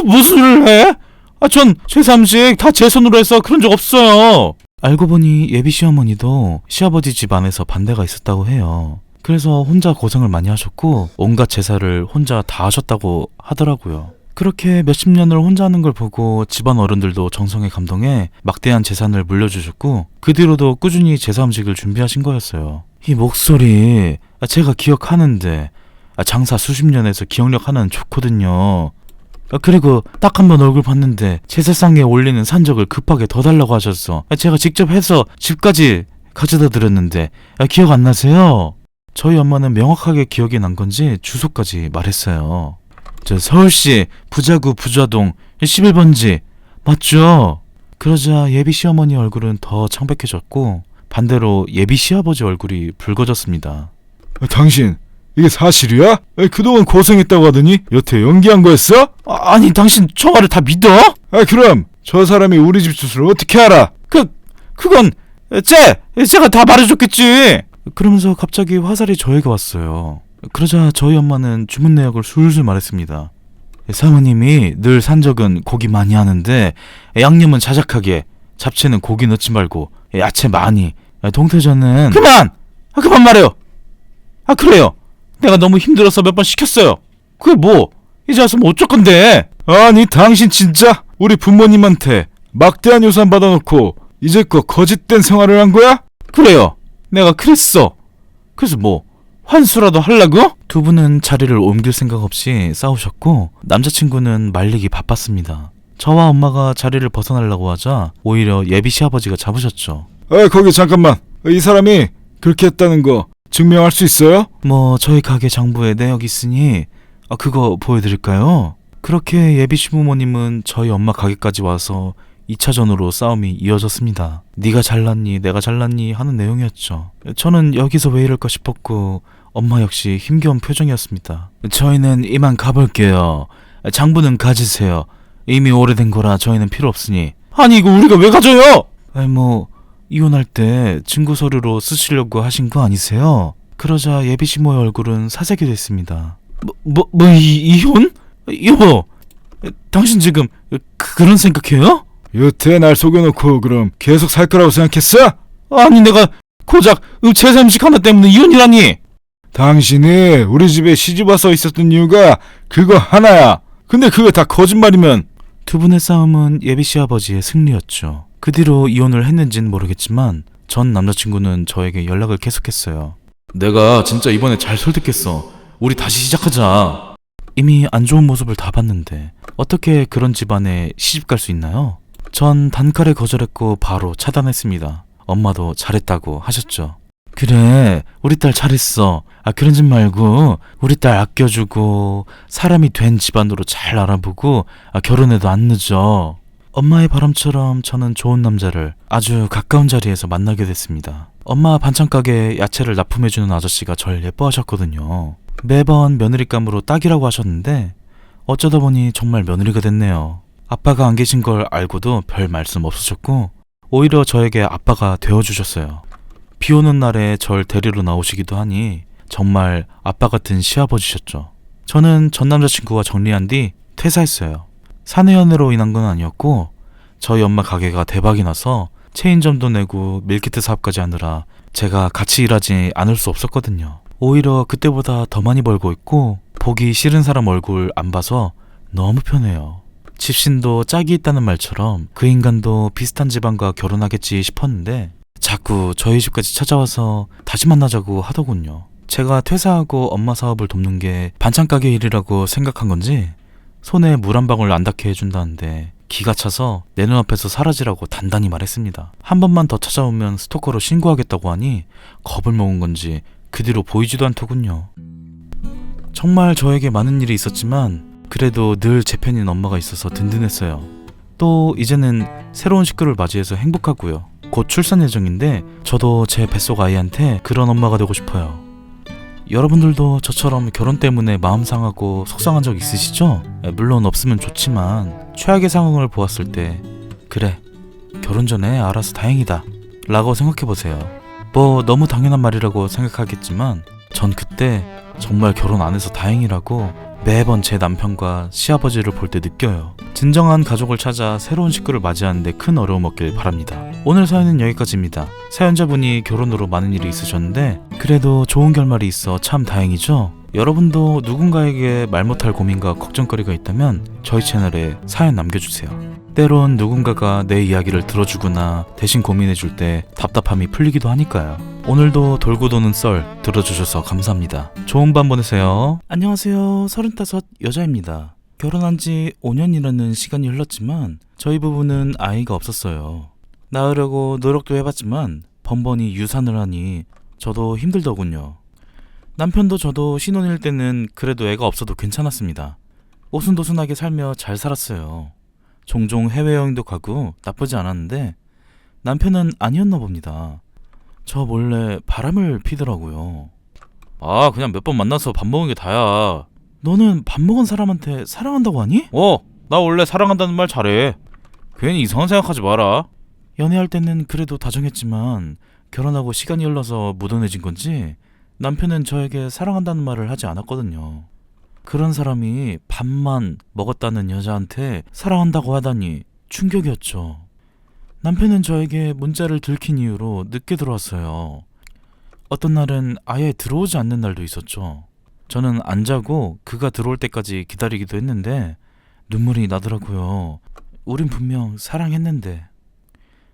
무슨 일을 해? 전 제사 음식 다 제 손으로 해서 그런 적 없어요. 알고 보니 예비 시어머니도 시아버지 집 안에서 반대가 있었다고 해요. 그래서 혼자 고생을 많이 하셨고 온갖 제사를 혼자 다 하셨다고 하더라고요. 그렇게 몇십 년을 혼자 하는 걸 보고 집안 어른들도 정성에 감동해 막대한 재산을 물려주셨고 그 뒤로도 꾸준히 제사 음식을 준비하신 거였어요. 이 목소리 제가 기억하는데 장사 수십 년 해서 기억력 하나는 좋거든요. 그리고 딱 한 번 얼굴 봤는데 제사상에 올리는 산적을 급하게 더 달라고 하셔서 제가 직접 해서 집까지 가져다 드렸는데 기억 안 나세요? 저희 엄마는 명확하게 기억이 난 건지 주소까지 말했어요. 저 서울시 부자구 부좌동 11번지 맞죠? 그러자 예비 시어머니 얼굴은 더 창백해졌고 반대로 예비 시아버지 얼굴이 붉어졌습니다. 당신 이게 사실이야? 그동안 고생했다고 하더니 여태 연기한 거였어? 아니, 당신 저 말을 다 믿어? 그럼 저 사람이 우리 집 주소를 어떻게 알아? 그건 제가 다 말해줬겠지. 그러면서 갑자기 화살이 저에게 왔어요. 그러자 저희 엄마는 주문 내역을 술술 말했습니다. 사모님이 늘 산적은 고기 많이 하는데 양념은 자작하게, 잡채는 고기 넣지 말고 야채 많이, 동태전은 그만 말해요. 그래요. 내가 너무 힘들어서 몇 번 시켰어요. 그게 이제 와서 어쩔 건데. 아니 당신 진짜 우리 부모님한테 막대한 유산 받아놓고 이제껏 거짓된 생활을 한 거야? 그래요. 내가 그랬어. 그래서 환수라도 하려고? 두 분은 자리를 옮길 생각 없이 싸우셨고 남자친구는 말리기 바빴습니다. 저와 엄마가 자리를 벗어나려고 하자 오히려 예비 시아버지가 잡으셨죠. 거기 잠깐만. 이 사람이 그렇게 했다는 거 증명할 수 있어요? 저희 가게 장부에 내역 있으니 그거 보여드릴까요? 그렇게 예비 시부모님은 저희 엄마 가게까지 와서 2차전으로 싸움이 이어졌습니다. 네가 잘났니 내가 잘났니 하는 내용이었죠. 저는 여기서 왜 이럴까 싶었고 엄마 역시 힘겨운 표정이었습니다. 저희는 이만 가볼게요. 장부는 가지세요. 이미 오래된 거라 저희는 필요 없으니. 아니 이거 우리가 왜 가져요? 아니 뭐 이혼할 때 증거 서류로 쓰시려고 하신 거 아니세요? 그러자 예비 시모의 얼굴은 사색이 됐습니다. 이혼? 여보, 당신 지금 그런 생각해요? 여태 날 속여놓고 그럼 계속 살 거라고 생각했어? 아니 내가 고작 채소 음식 하나 때문에 이혼이라니. 당신이 우리 집에 시집와서 있었던 이유가 그거 하나야. 근데 그게 다 거짓말이면. 두 분의 싸움은 예비 시아버지의 승리였죠. 그 뒤로 이혼을 했는지는 모르겠지만 전 남자친구는 저에게 연락을 계속했어요. 내가 진짜 이번에 잘 설득했어. 우리 다시 시작하자. 이미 안 좋은 모습을 다 봤는데 어떻게 그런 집안에 시집 갈 수 있나요? 전 단칼에 거절했고 바로 차단했습니다. 엄마도 잘했다고 하셨죠. 그래, 우리 딸 잘했어. 그런 짓 말고 우리 딸 아껴주고 사람이 된 집안으로 잘 알아보고 결혼해도 안 늦어. 엄마의 바람처럼 저는 좋은 남자를 아주 가까운 자리에서 만나게 됐습니다. 엄마 반찬 가게에 야채를 납품해주는 아저씨가 절 예뻐하셨거든요. 매번 며느리감으로 딱이라고 하셨는데 어쩌다 보니 정말 며느리가 됐네요. 아빠가 안 계신 걸 알고도 별 말씀 없으셨고 오히려 저에게 아빠가 되어주셨어요. 비 오는 날에 절 데리러 나오시기도 하니 정말 아빠 같은 시아버지셨죠. 저는 전 남자친구와 정리한 뒤 퇴사했어요. 사내 연애로 인한 건 아니었고 저희 엄마 가게가 대박이 나서 체인점도 내고 밀키트 사업까지 하느라 제가 같이 일하지 않을 수 없었거든요. 오히려 그때보다 더 많이 벌고 있고 보기 싫은 사람 얼굴 안 봐서 너무 편해요. 집신도 짝이 있다는 말처럼 그 인간도 비슷한 집안과 결혼하겠지 싶었는데 자꾸 저희 집까지 찾아와서 다시 만나자고 하더군요. 제가 퇴사하고 엄마 사업을 돕는 게 반찬 가게 일이라고 생각한 건지 손에 물 한 방울 안 닿게 해준다는데 기가 차서 내 눈앞에서 사라지라고 단단히 말했습니다. 한 번만 더 찾아오면 스토커로 신고하겠다고 하니 겁을 먹은 건지 그 뒤로 보이지도 않더군요. 정말 저에게 많은 일이 있었지만 그래도 늘 제 편인 엄마가 있어서 든든했어요. 또 이제는 새로운 식구를 맞이해서 행복하고요. 곧 출산 예정인데 저도 제 뱃속 아이한테 그런 엄마가 되고 싶어요. 여러분들도 저처럼 결혼 때문에 마음 상하고 속상한 적 있으시죠? 물론 없으면 좋지만 최악의 상황을 보았을 때 그래, 결혼 전에 알아서 다행이다 라고 생각해보세요. 뭐 너무 당연한 말이라고 생각하겠지만 전 그때 정말 결혼 안 해서 다행이라고 매번 제 남편과 시아버지를 볼 때 느껴요. 진정한 가족을 찾아 새로운 식구를 맞이하는데 큰 어려움 없길 바랍니다. 오늘 사연은 여기까지입니다. 사연자분이 결혼으로 많은 일이 있으셨는데 그래도 좋은 결말이 있어 참 다행이죠? 여러분도 누군가에게 말 못할 고민과 걱정거리가 있다면 저희 채널에 사연 남겨주세요. 때론 누군가가 내 이야기를 들어주거나 대신 고민해줄 때 답답함이 풀리기도 하니까요. 오늘도 돌고 도는 썰 들어주셔서 감사합니다. 좋은 밤 보내세요. 안녕하세요. 35 여자입니다. 결혼한 지 5년이라는 시간이 흘렀지만 저희 부부는 아이가 없었어요. 낳으려고 노력도 해봤지만 번번이 유산을 하니 저도 힘들더군요. 남편도 저도 신혼일 때는 그래도 애가 없어도 괜찮았습니다. 오순도순하게 살며 잘 살았어요. 종종 해외여행도 가고 나쁘지 않았는데 남편은 아니었나 봅니다. 저 몰래 바람을 피더라고요. 그냥 몇 번 만나서 밥 먹은 게 다야. 너는 밥 먹은 사람한테 사랑한다고 하니? 나 원래 사랑한다는 말 잘해. 괜히 이상한 생각하지 마라. 연애할 때는 그래도 다정했지만 결혼하고 시간이 흘러서 무던해진 건지 남편은 저에게 사랑한다는 말을 하지 않았거든요. 그런 사람이 밥만 먹었다는 여자한테 사랑한다고 하다니 충격이었죠. 남편은 저에게 문자를 들킨 이유로 늦게 들어왔어요. 어떤 날은 아예 들어오지 않는 날도 있었죠. 저는 안 자고 그가 들어올 때까지 기다리기도 했는데 눈물이 나더라고요. 우린 분명 사랑했는데.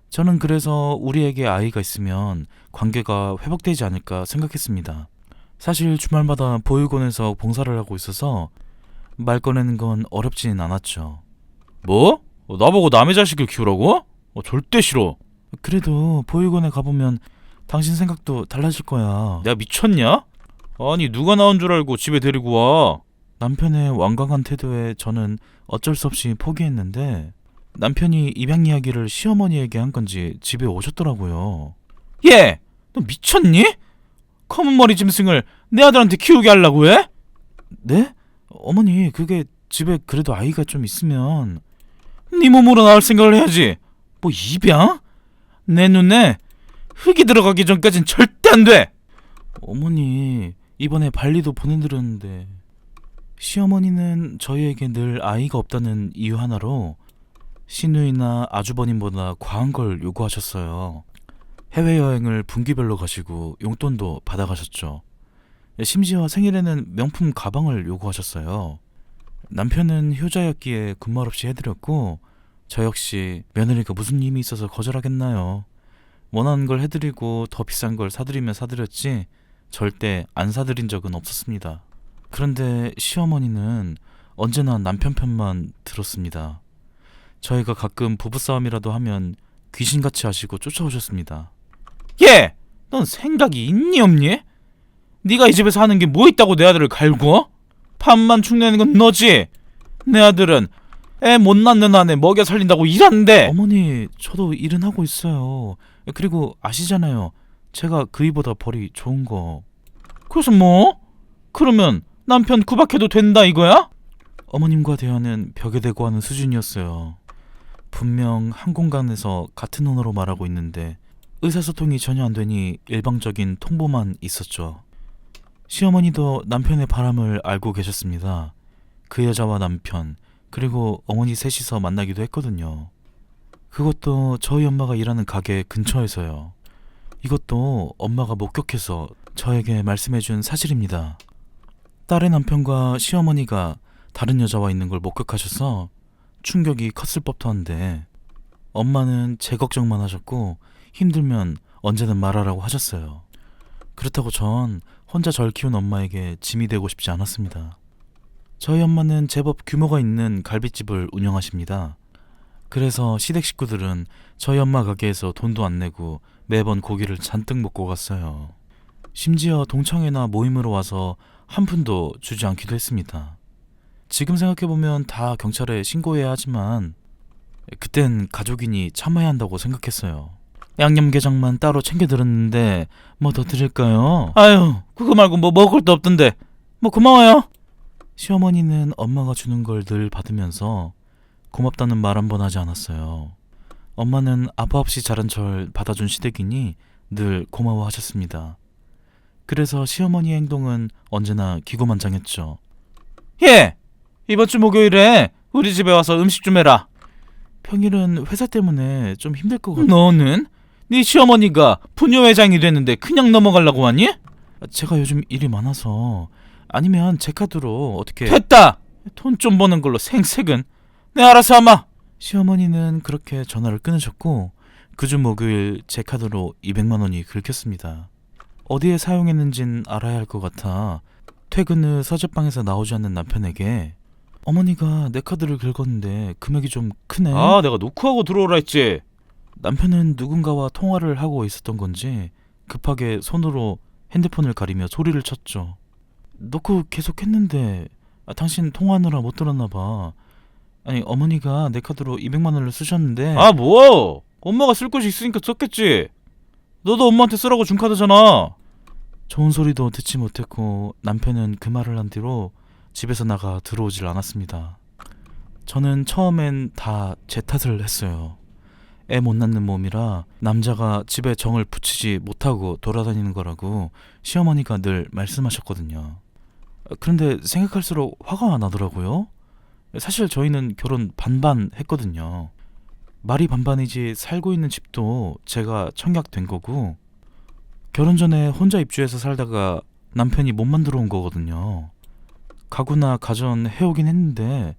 저는 그래서 우리에게 아이가 있으면 관계가 회복되지 않을까 생각했습니다. 사실 주말마다 보육원에서 봉사를 하고 있어서 말 꺼내는 건 어렵지는 않았죠. 뭐? 나보고 남의 자식을 키우라고? 절대 싫어. 그래도 보육원에 가보면 당신 생각도 달라질 거야. 내가 미쳤냐? 아니 누가 나온 줄 알고 집에 데리고 와. 남편의 완강한 태도에 저는 어쩔 수 없이 포기했는데 남편이 입양 이야기를 시어머니에게 한 건지 집에 오셨더라고요. 얘! 너 미쳤니? 검은 머리 짐승을 내 아들한테 키우게 하려고 해? 네? 어머니 그게 집에 그래도 아이가 좀 있으면. 네 몸으로 나올 생각을 해야지. 뭐 입양? 내 눈에 흙이 들어가기 전까진 절대 안 돼. 어머니, 이번에 발리도 보내드렸는데 시어머니는 저희에게 늘 아이가 없다는 이유 하나로 시누이나 아주버님보다 과한 걸 요구하셨어요. 해외여행을 분기별로 가시고 용돈도 받아가셨죠. 심지어 생일에는 명품 가방을 요구하셨어요. 남편은 효자였기에 군말 없이 해드렸고 저 역시 며느리가 무슨 힘이 있어서 거절하겠나요. 원하는 걸 해드리고 더 비싼 걸 사드리면 사드렸지 절대 안 사드린 적은 없었습니다. 그런데 시어머니는 언제나 남편 편만 들었습니다. 저희가 가끔 부부싸움이라도 하면 귀신같이 하시고 쫓아오셨습니다. 얘! 넌 생각이 있니 없니? 네가 이 집에서 하는 게 뭐 있다고 내 아들을 갈고? 밥만 축내는 건 너지? 내 아들은 애 못 낳는 한에 먹여 살린다고 일하는데. 어머니, 저도 일은 하고 있어요. 그리고 아시잖아요, 제가 그이보다 벌이 좋은 거. 그래서 뭐? 그러면 남편 구박해도 된다 이거야? 어머님과 대화는 벽에 대고 하는 수준이었어요. 분명 한 공간에서 같은 언어로 말하고 있는데 의사소통이 전혀 안 되니 일방적인 통보만 있었죠. 시어머니도 남편의 바람을 알고 계셨습니다. 그 여자와 남편, 그리고 어머니 셋이서 만나기도 했거든요. 그것도 저희 엄마가 일하는 가게 근처에서요. 이것도 엄마가 목격해서 저에게 말씀해준 사실입니다. 딸의 남편과 시어머니가 다른 여자와 있는 걸 목격하셔서 충격이 컸을 법도 한데 엄마는 제 걱정만 하셨고 힘들면 언제든 말하라고 하셨어요. 그렇다고 전 혼자 절 키운 엄마에게 짐이 되고 싶지 않았습니다. 저희 엄마는 제법 규모가 있는 갈비집을 운영하십니다. 그래서 시댁 식구들은 저희 엄마 가게에서 돈도 안 내고 매번 고기를 잔뜩 먹고 갔어요. 심지어 동창회나 모임으로 와서 한 푼도 주지 않기도 했습니다. 지금 생각해보면 다 경찰에 신고해야 하지만 그땐 가족이니 참아야 한다고 생각했어요. 양념게장만 따로 챙겨 들었는데 뭐 더 드릴까요? 아유, 그거 말고 뭐 먹을 것도 없던데. 뭐 고마워요. 시어머니는 엄마가 주는 걸 늘 받으면서 고맙다는 말 한 번 하지 않았어요. 엄마는 아빠 없이 자란 절 받아준 시댁이니 늘 고마워하셨습니다. 그래서 시어머니의 행동은 언제나 기고만장했죠. 예! 이번 주 목요일에 우리 집에 와서 음식 좀 해라. 평일은 회사 때문에 좀 힘들 것 같아. 너는? 네 시어머니가 부녀회장이 됐는데 그냥 넘어가려고 하니? 제가 요즘 일이 많아서. 아니면 제 카드로 어떻게. 됐다! 돈 좀 버는 걸로 생색은. 내 알아서 하마. 시어머니는 그렇게 전화를 끊으셨고 그 주 목요일 제 카드로 200만 원이 긁혔습니다. 어디에 사용했는진 알아야 할 것 같아 퇴근 후 서재방에서 나오지 않는 남편에게 어머니가 내 카드를 긁었는데 금액이 좀 크네. 아, 내가 노크하고 들어오라 했지. 남편은 누군가와 통화를 하고 있었던 건지 급하게 손으로 핸드폰을 가리며 소리를 쳤죠. 노크 계속 했는데 당신 통화하느라 못 들었나 봐. 아니, 어머니가 내 카드로 200만 원을 쓰셨는데. 아, 뭐? 엄마가 쓸 곳이 있으니까 썼겠지. 너도 엄마한테 쓰라고 준 카드잖아. 좋은 소리도 듣지 못했고 남편은 그 말을 한 뒤로 집에서 나가 들어오질 않았습니다. 저는 처음엔 다 제 탓을 했어요. 애 못 낳는 몸이라 남자가 집에 정을 붙이지 못하고 돌아다니는 거라고 시어머니가 늘 말씀하셨거든요. 그런데 생각할수록 화가 나더라고요. 사실 저희는 결혼 반반 했거든요. 말이 반반이지 살고 있는 집도 제가 청약된 거고 결혼 전에 혼자 입주해서 살다가 남편이 몸만 들어온 거거든요. 가구나 가전 해오긴 했는데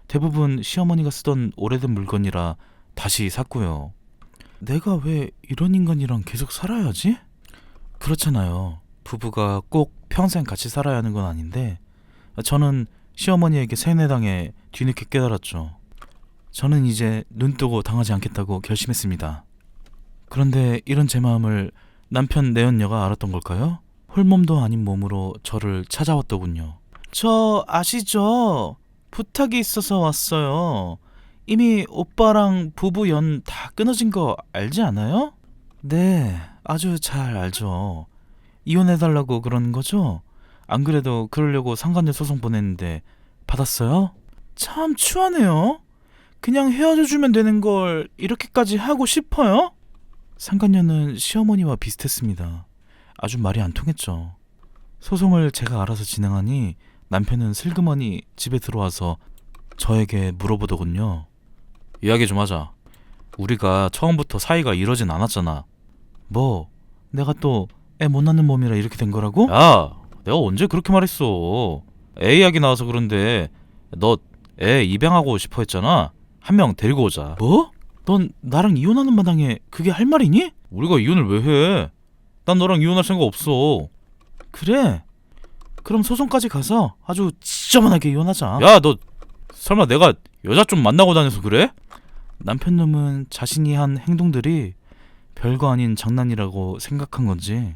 대부분 시어머니가 쓰던 오래된 물건이라 다시 샀고요. 내가 왜 이런 인간이랑 계속 살아야지? 그렇잖아요. 부부가 꼭 평생 같이 살아야 하는 건 아닌데 저는 시어머니에게 세뇌당해 뒤늦게 깨달았죠. 저는 이제 눈뜨고 당하지 않겠다고 결심했습니다. 그런데 이런 제 마음을 남편 내연녀가 알았던 걸까요? 홀몸도 아닌 몸으로 저를 찾아왔더군요. 저 아시죠? 부탁이 있어서 왔어요. 이미 오빠랑 부부 연 다 끊어진 거 알지 않아요? 네, 아주 잘 알죠. 이혼해달라고 그러는 거죠? 안 그래도 그러려고 상간녀 소송 보냈는데 받았어요? 참 추하네요. 그냥 헤어져주면 되는 걸 이렇게까지 하고 싶어요? 상간녀는 시어머니와 비슷했습니다. 아주 말이 안 통했죠. 소송을 제가 알아서 진행하니 남편은 슬그머니 집에 들어와서 저에게 물어보더군요. 이야기 좀 하자. 우리가 처음부터 사이가 이러진 않았잖아. 뭐? 내가 또 애 못 낳는 몸이라 이렇게 된 거라고? 야, 내가 언제 그렇게 말했어. 애 이야기 나와서 그런데 너 애 입양하고 싶어 했잖아. 한 명 데리고 오자. 뭐? 넌 나랑 이혼하는 마당에 그게 할 말이니? 우리가 이혼을 왜 해? 난 너랑 이혼할 생각 없어. 그래? 그럼 소송까지 가서 아주 지저분하게 이혼하자. 야, 너 설마 내가 여자 좀 만나고 다녀서 그래? 남편 놈은 자신이 한 행동들이 별거 아닌 장난이라고 생각한 건지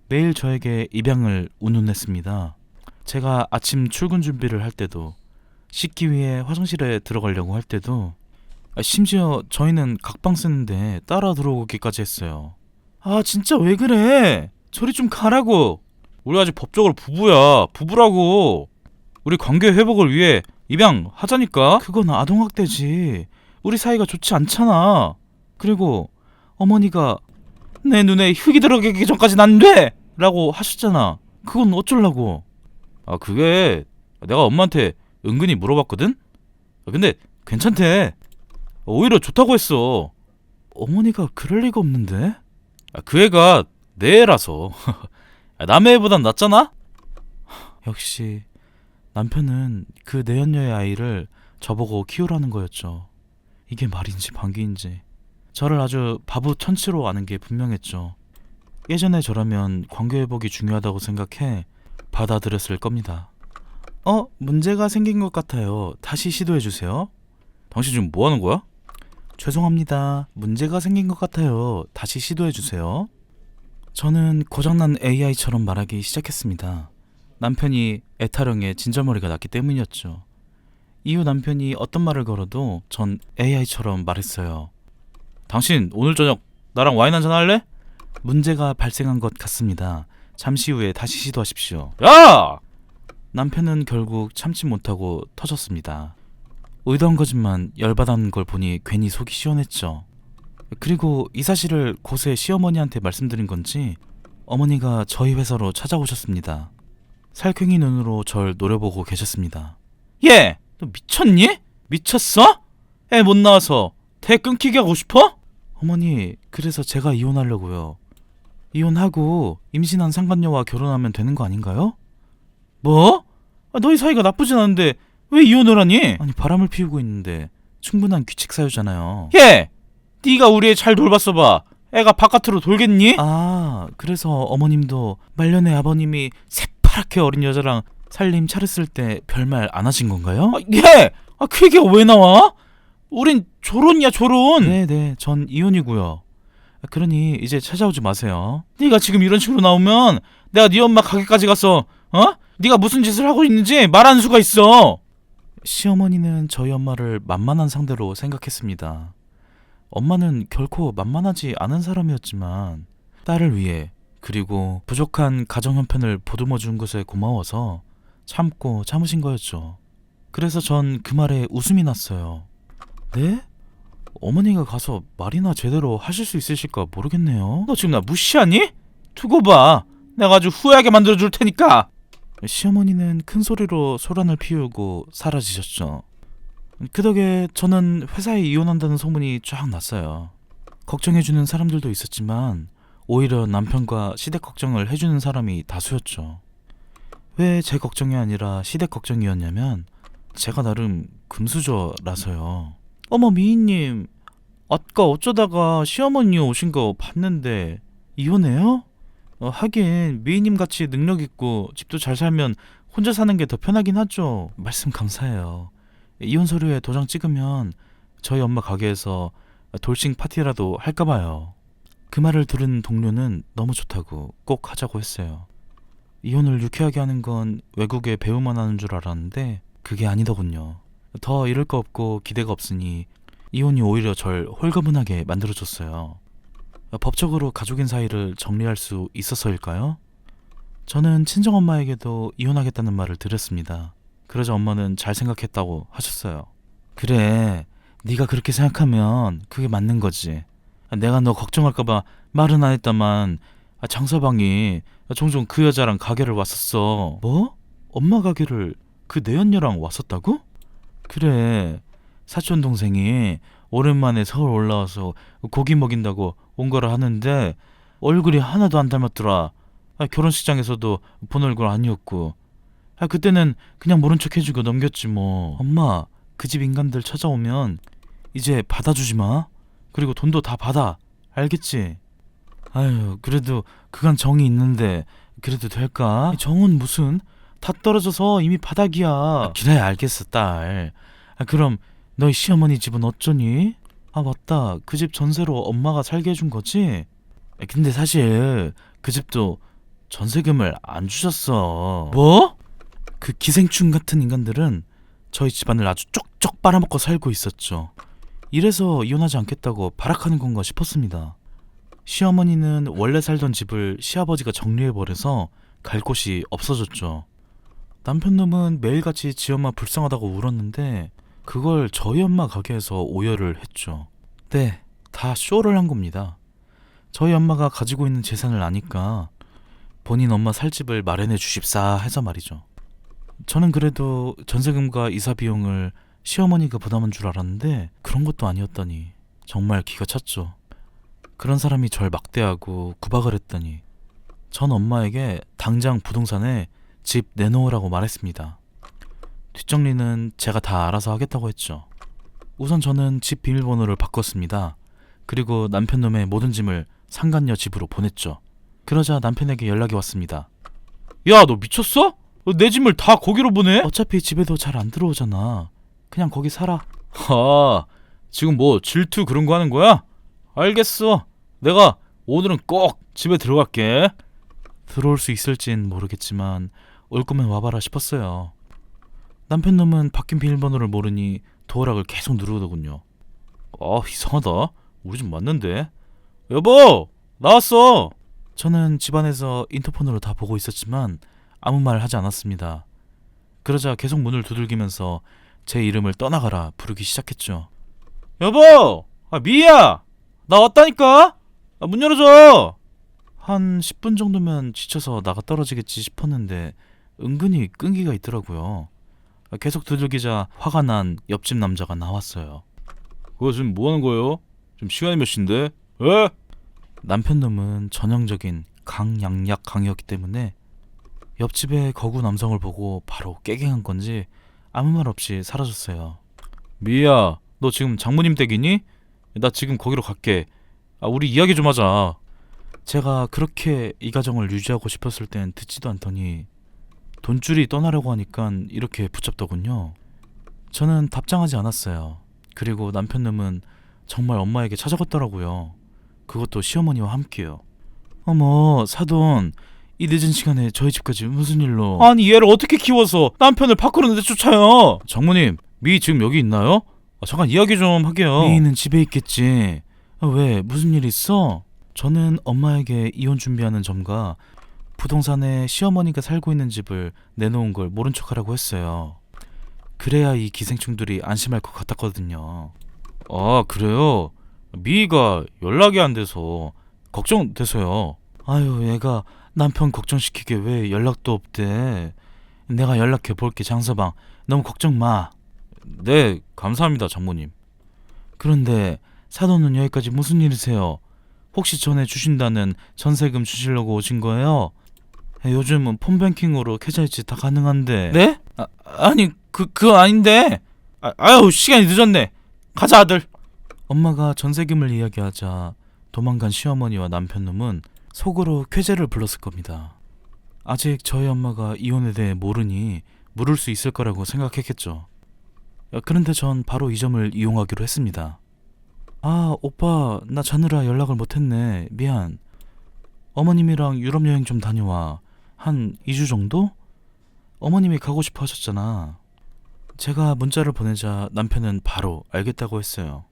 매일 저에게 입양을 운운했습니다. 제가 아침 출근 준비를 할 때도, 씻기 위해 화장실에 들어가려고 할 때도, 심지어 저희는 각방 쓰는데 따라 들어오기까지 했어요. 아, 진짜 왜 그래? 저리 좀 가라고. 우리 아직 법적으로 부부야. 부부라고. 우리 관계 회복을 위해 입양하자니까. 그건 아동학대지. 우리 사이가 좋지 않잖아. 그리고 어머니가 내 눈에 흙이 들어가기 전까지는 안 돼! 라고 하셨잖아. 그건 어쩌려고. 아, 그게 내가 엄마한테 은근히 물어봤거든? 근데 괜찮대. 오히려 좋다고 했어. 어머니가 그럴 리가 없는데? 그 애가 내 애라서. 남의 애보단 낫잖아? 역시 남편은 그 내연녀의 아이를 저보고 키우라는 거였죠. 이게 말인지 반기인지 저를 아주 바보 천치로 아는 게 분명했죠. 예전에 저라면 관계 회복이 중요하다고 생각해 받아들였을 겁니다. 문제가 생긴 것 같아요. 다시 시도해주세요. 당신 지금 뭐 하는 거야? 죄송합니다. 문제가 생긴 것 같아요. 다시 시도해주세요. 저는 고장난 AI처럼 말하기 시작했습니다. 남편이 애타령에 진절머리가 났기 때문이었죠. 이후 남편이 어떤 말을 걸어도 전 AI처럼 말했어요. 당신 오늘 저녁 나랑 와인 한잔 할래? 문제가 발생한 것 같습니다. 잠시 후에 다시 시도하십시오. 야! 남편은 결국 참지 못하고 터졌습니다. 의도한 거지만 열받은 걸 보니 괜히 속이 시원했죠. 그리고 이 사실을 고세 시어머니한테 말씀드린 건지 어머니가 저희 회사로 찾아오셨습니다. 살쾡이 눈으로 절 노려보고 계셨습니다. 얘! 너 미쳤니? 미쳤어? 애 못 낳아서 대 끊기게 하고 싶어? 어머니, 그래서 제가 이혼하려고요. 이혼하고 임신한 상간녀와 결혼하면 되는 거 아닌가요? 뭐? 너희 사이가 나쁘진 않은데 왜 이혼을 하니? 아니, 바람을 피우고 있는데 충분한 규칙 사유잖아요. 얘! 네가 우리 애 잘 돌봤어봐. 애가 바깥으로 돌겠니? 아, 그래서 어머님도 말년에 아버님이 새파랗게 어린 여자랑 살림 차렸을 때 별말 안 하신 건가요? 얘! 그 얘기가 왜 나와? 우린 조론이야, 조론. 네네, 전 이혼이고요. 그러니 이제 찾아오지 마세요. 네가 지금 이런 식으로 나오면 내가 네 엄마 가게까지 가서 네가 무슨 짓을 하고 있는지 말하는 수가 있어. 시어머니는 저희 엄마를 만만한 상대로 생각했습니다. 엄마는 결코 만만하지 않은 사람이었지만 딸을 위해, 그리고 부족한 가정 형편을 보듬어 준 것에 고마워서 참고 참으신 거였죠. 그래서 전 그 말에 웃음이 났어요. 네? 어머니가 가서 말이나 제대로 하실 수 있으실까 모르겠네요. 너 지금 나 무시하니? 두고 봐. 내가 아주 후회하게 만들어줄 테니까. 시어머니는 큰 소리로 소란을 피우고 사라지셨죠. 그 덕에 저는 회사에 이혼한다는 소문이 쫙 났어요. 걱정해주는 사람들도 있었지만 오히려 남편과 시댁 걱정을 해주는 사람이 다수였죠. 왜 제 걱정이 아니라 시댁 걱정이었냐면 제가 나름 금수저라서요. 어머, 미희님, 아까 어쩌다가 시어머니 오신 거 봤는데 이혼해요? 하긴 미희님 같이 능력 있고 집도 잘 살면 혼자 사는 게 더 편하긴 하죠. 말씀 감사해요. 이혼 서류에 도장 찍으면 저희 엄마 가게에서 돌싱 파티라도 할까 봐요. 그 말을 들은 동료는 너무 좋다고 꼭 하자고 했어요. 이혼을 유쾌하게 하는 건 외국에 배우만 하는 줄 알았는데 그게 아니더군요. 더 잃을 거 없고 기대가 없으니 이혼이 오히려 절 홀가분하게 만들어줬어요. 법적으로 가족인 사이를 정리할 수 있어서일까요? 저는 친정엄마에게도 이혼하겠다는 말을 드렸습니다. 그러자 엄마는 잘 생각했다고 하셨어요. 그래, 네가 그렇게 생각하면 그게 맞는 거지. 내가 너 걱정할까봐 말은 안 했다만 장서방이 종종 그 여자랑 가게를 왔었어. 뭐? 엄마 가게를 그 내연녀랑 왔었다고? 그래. 사촌 동생이 오랜만에 서울 올라와서 고기 먹인다고 온 거라 하는데 얼굴이 하나도 안 닮았더라. 결혼식장에서도 본 얼굴 아니었고. 그때는 그냥 모른 척 해주고 넘겼지 뭐. 엄마, 그 집 인간들 찾아오면 이제 받아주지 마. 그리고 돈도 다 받아. 알겠지? 아유, 그래도 그간 정이 있는데 그래도 될까? 정은 무슨? 다 떨어져서 이미 바닥이야. 그래, 알겠어, 딸. 그럼 너희 시어머니 집은 어쩌니? 맞다. 그 집 전세로 엄마가 살게 해준 거지? 근데 사실 그 집도 전세금을 안 주셨어. 뭐? 그 기생충 같은 인간들은 저희 집안을 아주 쪽쪽 빨아먹고 살고 있었죠. 이래서 이혼하지 않겠다고 발악하는 건가 싶었습니다. 시어머니는 원래 살던 집을 시아버지가 정리해버려서 갈 곳이 없어졌죠. 남편놈은 매일같이 지엄마 불쌍하다고 울었는데 그걸 저희 엄마 가게에서 오열을 했죠. 네, 다 쇼를 한 겁니다. 저희 엄마가 가지고 있는 재산을 아니까 본인 엄마 살 집을 마련해 주십사 해서 말이죠. 저는 그래도 전세금과 이사 비용을 시어머니가 부담한 줄 알았는데 그런 것도 아니었다니 정말 기가 찼죠. 그런 사람이 절 막대하고 구박을 했더니 전 엄마에게 당장 부동산에 집 내놓으라고 말했습니다. 뒷정리는 제가 다 알아서 하겠다고 했죠. 우선 저는 집 비밀번호를 바꿨습니다. 그리고 남편놈의 모든 짐을 상간녀 집으로 보냈죠. 그러자 남편에게 연락이 왔습니다. 야, 너 미쳤어? 내 짐을 다 거기로 보내? 어차피 집에도 잘 안 들어오잖아. 그냥 거기 살아. 지금 뭐 질투 그런 거 하는 거야? 알겠어. 내가 오늘은 꼭 집에 들어갈게. 들어올 수 있을진 모르겠지만 올 거면 와봐라 싶었어요. 남편놈은 바뀐 비밀번호를 모르니 도어락을 계속 누르더군요. 이상하다. 우리 집 맞는데. 여보, 나왔어. 저는 집안에서 인터폰으로 다 보고 있었지만 아무 말 하지 않았습니다. 그러자 계속 문을 두들기면서 제 이름을 떠나가라 부르기 시작했죠. 여보! 미희야! 나 왔다니까? 문 열어줘! 한 10분 정도면 지쳐서 나가 떨어지겠지 싶었는데 은근히 끈기가 있더라고요. 계속 두들기자 화가 난 옆집 남자가 나왔어요. 그거 지금 뭐 하는 거예요? 지금 시간이 몇 시인데? 에? 남편놈은 전형적인 강양약 강이었기 때문에 옆집의 거구 남성을 보고 바로 깨갱한 건지 아무 말 없이 사라졌어요. 미희야, 너 지금 장모님 댁이니? 나 지금 거기로 갈게. 우리 이야기 좀 하자. 제가 그렇게 이 가정을 유지하고 싶었을 땐 듣지도 않더니 돈줄이 떠나려고 하니까 이렇게 붙잡더군요. 저는 답장하지 않았어요. 그리고 남편놈은 정말 엄마에게 찾아갔더라고요. 그것도 시어머니와 함께요. 어머, 사돈, 이 늦은 시간에 저희 집까지 무슨 일로? 아니, 얘를 어떻게 키워서 남편을 밖으로 내쫓아요? 장모님, 미희 지금 여기 있나요? 잠깐 이야기 좀 하게요. 미희는 집에 있겠지. 왜? 무슨 일 있어? 저는 엄마에게 이혼 준비하는 점과 부동산에 시어머니가 살고 있는 집을 내놓은 걸 모른 척하라고 했어요. 그래야 이 기생충들이 안심할 것 같았거든요. 그래요? 미희가 연락이 안 돼서 걱정돼서요. 아유, 얘가 남편 걱정시키게 왜 연락도 없대. 내가 연락해 볼게. 장서방, 너무 걱정 마. 네, 감사합니다, 장모님. 그런데 사돈은 여기까지 무슨 일이세요? 혹시 전에 주신다는 전세금 주시려고 오신 거예요? 요즘은 폰뱅킹으로 계좌이체 다 가능한데. 네? 아니, 그거 아닌데. 아유, 시간이 늦었네. 가자, 아들. 엄마가 전세금을 이야기하자 도망간 시어머니와 남편놈은 속으로 쾌재를 불렀을 겁니다. 아직 저희 엄마가 이혼에 대해 모르니 물을 수 있을 거라고 생각했겠죠. 그런데 전 바로 이 점을 이용하기로 했습니다. 오빠, 나 자느라 연락을 못했네. 미안. 어머님이랑 유럽 여행 좀 다녀와. 한 2주 정도? 어머님이 가고 싶어 하셨잖아. 제가 문자를 보내자 남편은 바로 알겠다고 했어요.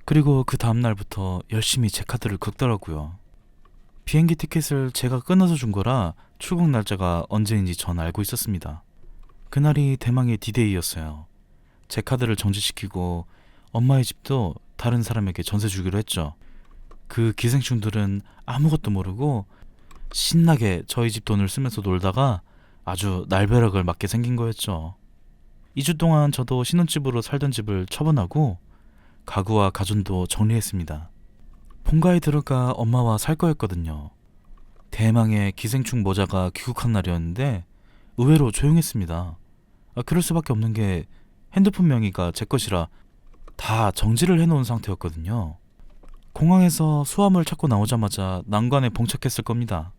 그리고 그 다음날부터 열심히 제 카드를 긁더라고요. 비행기 티켓을 제가 끊어서 준 거라 출국 날짜가 언제인지 전 알고 있었습니다. 그날이 대망의 디데이였어요. 제 카드를 정지시키고 엄마의 집도 다른 사람에게 전세 주기로 했죠. 그 기생충들은 아무것도 모르고 신나게 저희 집 돈을 쓰면서 놀다가 아주 날벼락을 맞게 생긴 거였죠. 2주 동안 저도 신혼집으로 살던 집을 처분하고 가구와 가전도 정리했습니다. 본가에 들어가 엄마와 살 거였거든요. 대망의 기생충 모자가 귀국한 날이었는데 의외로 조용했습니다. 그럴 수밖에 없는 게 핸드폰 명의가 제 것이라 다 정지를 해놓은 상태였거든요. 공항에서 수화물 찾고 나오자마자 난관에 봉착했을 겁니다.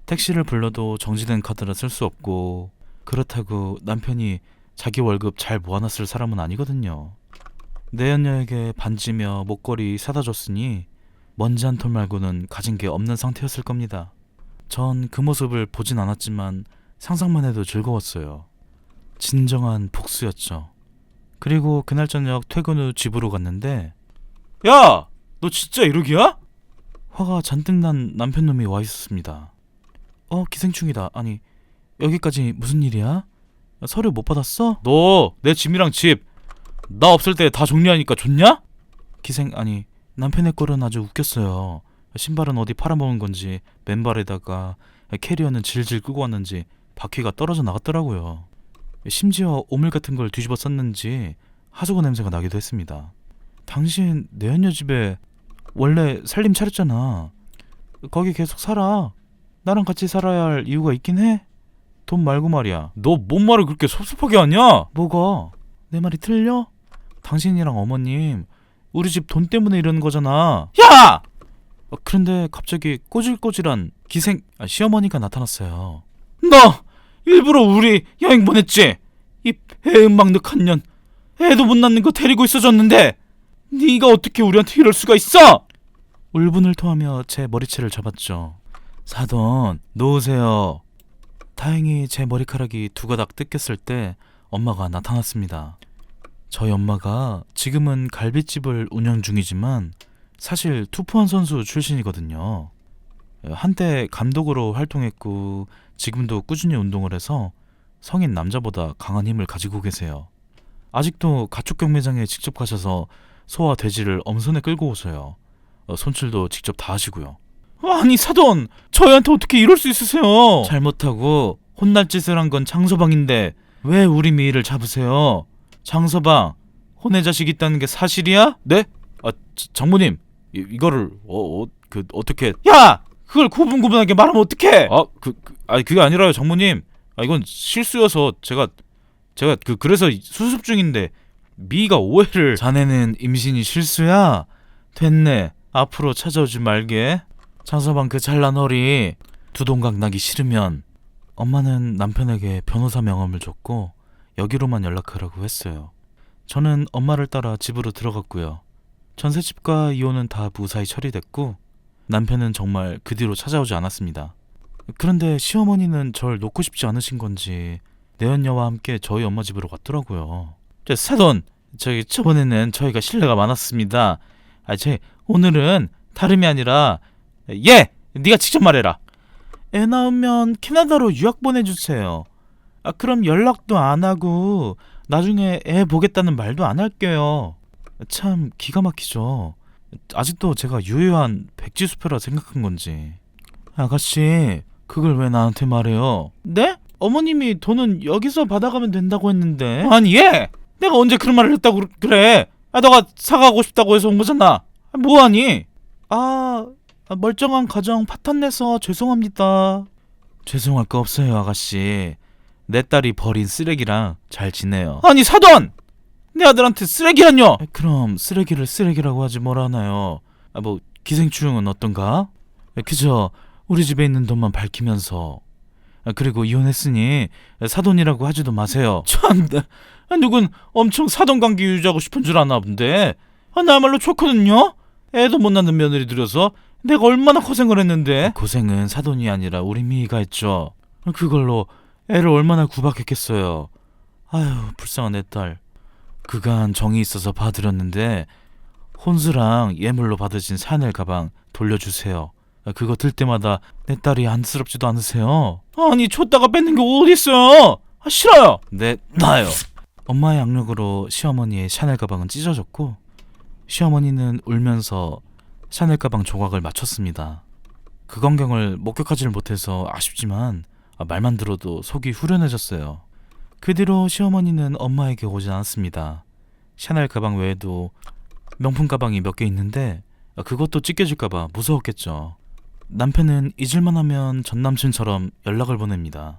택시를 불러도 정지된 카드라 쓸 수 없고, 그렇다고 남편이 자기 월급 잘 모아놨을 사람은 아니거든요. 내연녀에게 반지며 목걸이 사다 줬으니 먼지 한 톨 말고는 가진 게 없는 상태였을 겁니다. 전 그 모습을 보진 않았지만 상상만 해도 즐거웠어요. 진정한 복수였죠. 그리고 그날 저녁 퇴근 후 집으로 갔는데, 야! 너 진짜 이러기야? 화가 잔뜩 난 남편놈이 와 있었습니다. 기생충이다. 아니, 여기까지 무슨 일이야? 서류 못 받았어? 너 내 짐이랑 집 나 없을 때 다 정리하니까 좋냐? 남편의 꼴은 아주 웃겼어요. 신발은 어디 팔아먹은 건지 맨발에다가 캐리어는 질질 끄고 왔는지 바퀴가 떨어져 나갔더라고요. 심지어 오물 같은 걸 뒤집어 썼는지 하수구 냄새가 나기도 했습니다. 당신 내연녀 집에 원래 살림 차렸잖아. 거기 계속 살아. 나랑 같이 살아야 할 이유가 있긴 해. 돈 말고 말이야. 너 뭔 말을 그렇게 섭섭하게 하냐? 뭐가? 내 말이 틀려? 당신이랑 어머님 우리 집 돈 때문에 이러는 거잖아. 야! 그런데 갑자기 꼬질꼬질한 시어머니가 나타났어요. 너 일부러 우리 여행 보냈지? 이 배은망덕한 년. 애도 못 낳는 거 데리고 있어줬는데 네가 어떻게 우리한테 이럴 수가 있어? 울분을 토하며 제 머리채를 잡았죠. 사돈, 놓으세요. 다행히 제 머리카락이 두 가닥 뜯겼을 때 엄마가 나타났습니다. 저희 엄마가 지금은 갈비집을 운영 중이지만 사실 투포한 선수 출신이거든요. 한때 감독으로 활동했고 지금도 꾸준히 운동을 해서 성인 남자보다 강한 힘을 가지고 계세요. 아직도 가축 경매장에 직접 가셔서 소와 돼지를 엄선에 끌고 오셔요. 손질도 직접 다 하시고요. 아니 사돈, 저희한테 어떻게 이럴 수 있으세요? 잘못하고 혼날 짓을 한 건 장서방인데 왜 우리 미희를 잡으세요? 장서방, 혼의 자식 있다는 게 사실이야? 네? 장모님, 이거를 어떻게? 야, 그걸 구분구분하게 말하면 어떡해? 그게 아니라요, 장모님. 이건 실수여서 제가 그래서 수습 중인데 미희가 오해를. 자네는 임신이 실수야? 됐네. 앞으로 찾아오지 말게. 장서방 그 잘난 허리 두동강 나기 싫으면. 엄마는 남편에게 변호사 명함을 줬고 여기로만 연락하라고 했어요. 저는 엄마를 따라 집으로 들어갔고요. 전셋집과 이혼은 다 무사히 처리됐고 남편은 정말 그 뒤로 찾아오지 않았습니다. 그런데 시어머니는 절 놓고 싶지 않으신 건지 내연녀와 함께 저희 엄마 집으로 갔더라고요. 사돈, 저번에는 저희가 신뢰가 많았습니다. 오늘은 다름이 아니라 네가 직접 말해라. 애 낳으면 캐나다로 유학 보내주세요. 그럼 연락도 안 하고 나중에 애 보겠다는 말도 안 할게요. 참 기가 막히죠. 아직도 제가 유효한 백지수표라 생각한 건지. 아가씨, 그걸 왜 나한테 말해요? 네? 어머님이 돈은 여기서 받아가면 된다고 했는데. 아니 내가 언제 그런 말을 했다고 그래? 너가 사가고 싶다고 해서 온 거잖아. 뭐하니? 멀쩡한 가정 파탄내서 죄송합니다. 죄송할 거 없어요, 아가씨. 내 딸이 버린 쓰레기랑 잘 지내요. 아니 사돈! 내 아들한테 쓰레기란요! 그럼 쓰레기를 쓰레기라고 하지 뭘 하나요? 기생충은 어떤가? 그저 우리 집에 있는 돈만 밝히면서. 그리고 이혼했으니 사돈이라고 하지도 마세요. 참나, 누군 엄청 사돈 관계 유지하고 싶은 줄 아나 본데. 나야말로 좋거든요. 애도 못 낳는 며느리 들여서 내가 얼마나 고생을 했는데. 고생은 사돈이 아니라 우리 미희가 했죠. 그걸로 애를 얼마나 구박했겠어요. 아휴, 불쌍한 내 딸. 그간 정이 있어서 봐드렸는데 혼수랑 예물로 받으신 샤넬 가방 돌려주세요. 그거 들 때마다 내 딸이 안쓰럽지도 않으세요? 아니 줬다가 뺏는 게 어딨어요? 싫어요. 네, 나요. 엄마의 악력으로 시어머니의 샤넬 가방은 찢어졌고 시어머니는 울면서 샤넬 가방 조각을 맞췄습니다. 그 광경을 목격하지를 못해서 아쉽지만 말만 들어도 속이 후련해졌어요. 그 뒤로 시어머니는 엄마에게 오지 않았습니다. 샤넬 가방 외에도 명품 가방이 몇 개 있는데 그것도 찢겨질까봐 무서웠겠죠. 남편은 잊을만 하면 전남친처럼 연락을 보냅니다.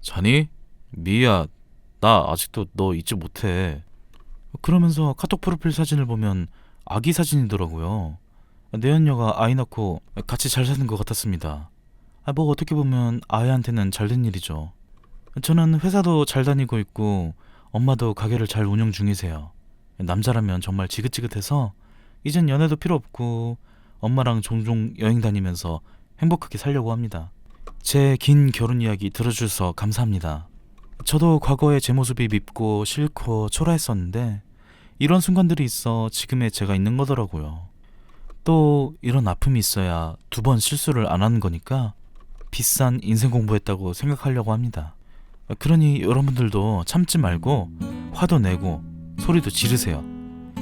자니? 미희야, 나 아직도 너 잊지 못해. 그러면서 카톡 프로필 사진을 보면 아기 사진이더라고요. 내연녀가 아이 낳고 같이 잘 사는 것 같았습니다. 뭐 어떻게 보면 아이한테는 잘된 일이죠. 저는 회사도 잘 다니고 있고 엄마도 가게를 잘 운영 중이세요. 남자라면 정말 지긋지긋해서 이젠 연애도 필요 없고 엄마랑 종종 여행 다니면서 행복하게 살려고 합니다. 제 긴 결혼 이야기 들어주셔서 감사합니다. 저도 과거에 제 모습이 밉고 싫고 초라했었는데 이런 순간들이 있어 지금의 제가 있는 거더라고요. 또 이런 아픔이 있어야 2번 실수를 안 하는 거니까 비싼 인생 공부했다고 생각하려고 합니다. 그러니 여러분들도 참지 말고 화도 내고 소리도 지르세요.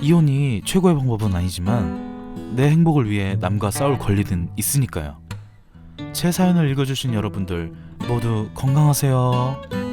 이혼이 최고의 방법은 아니지만 내 행복을 위해 남과 싸울 권리는 있으니까요. 제 사연을 읽어주신 여러분들 모두 건강하세요.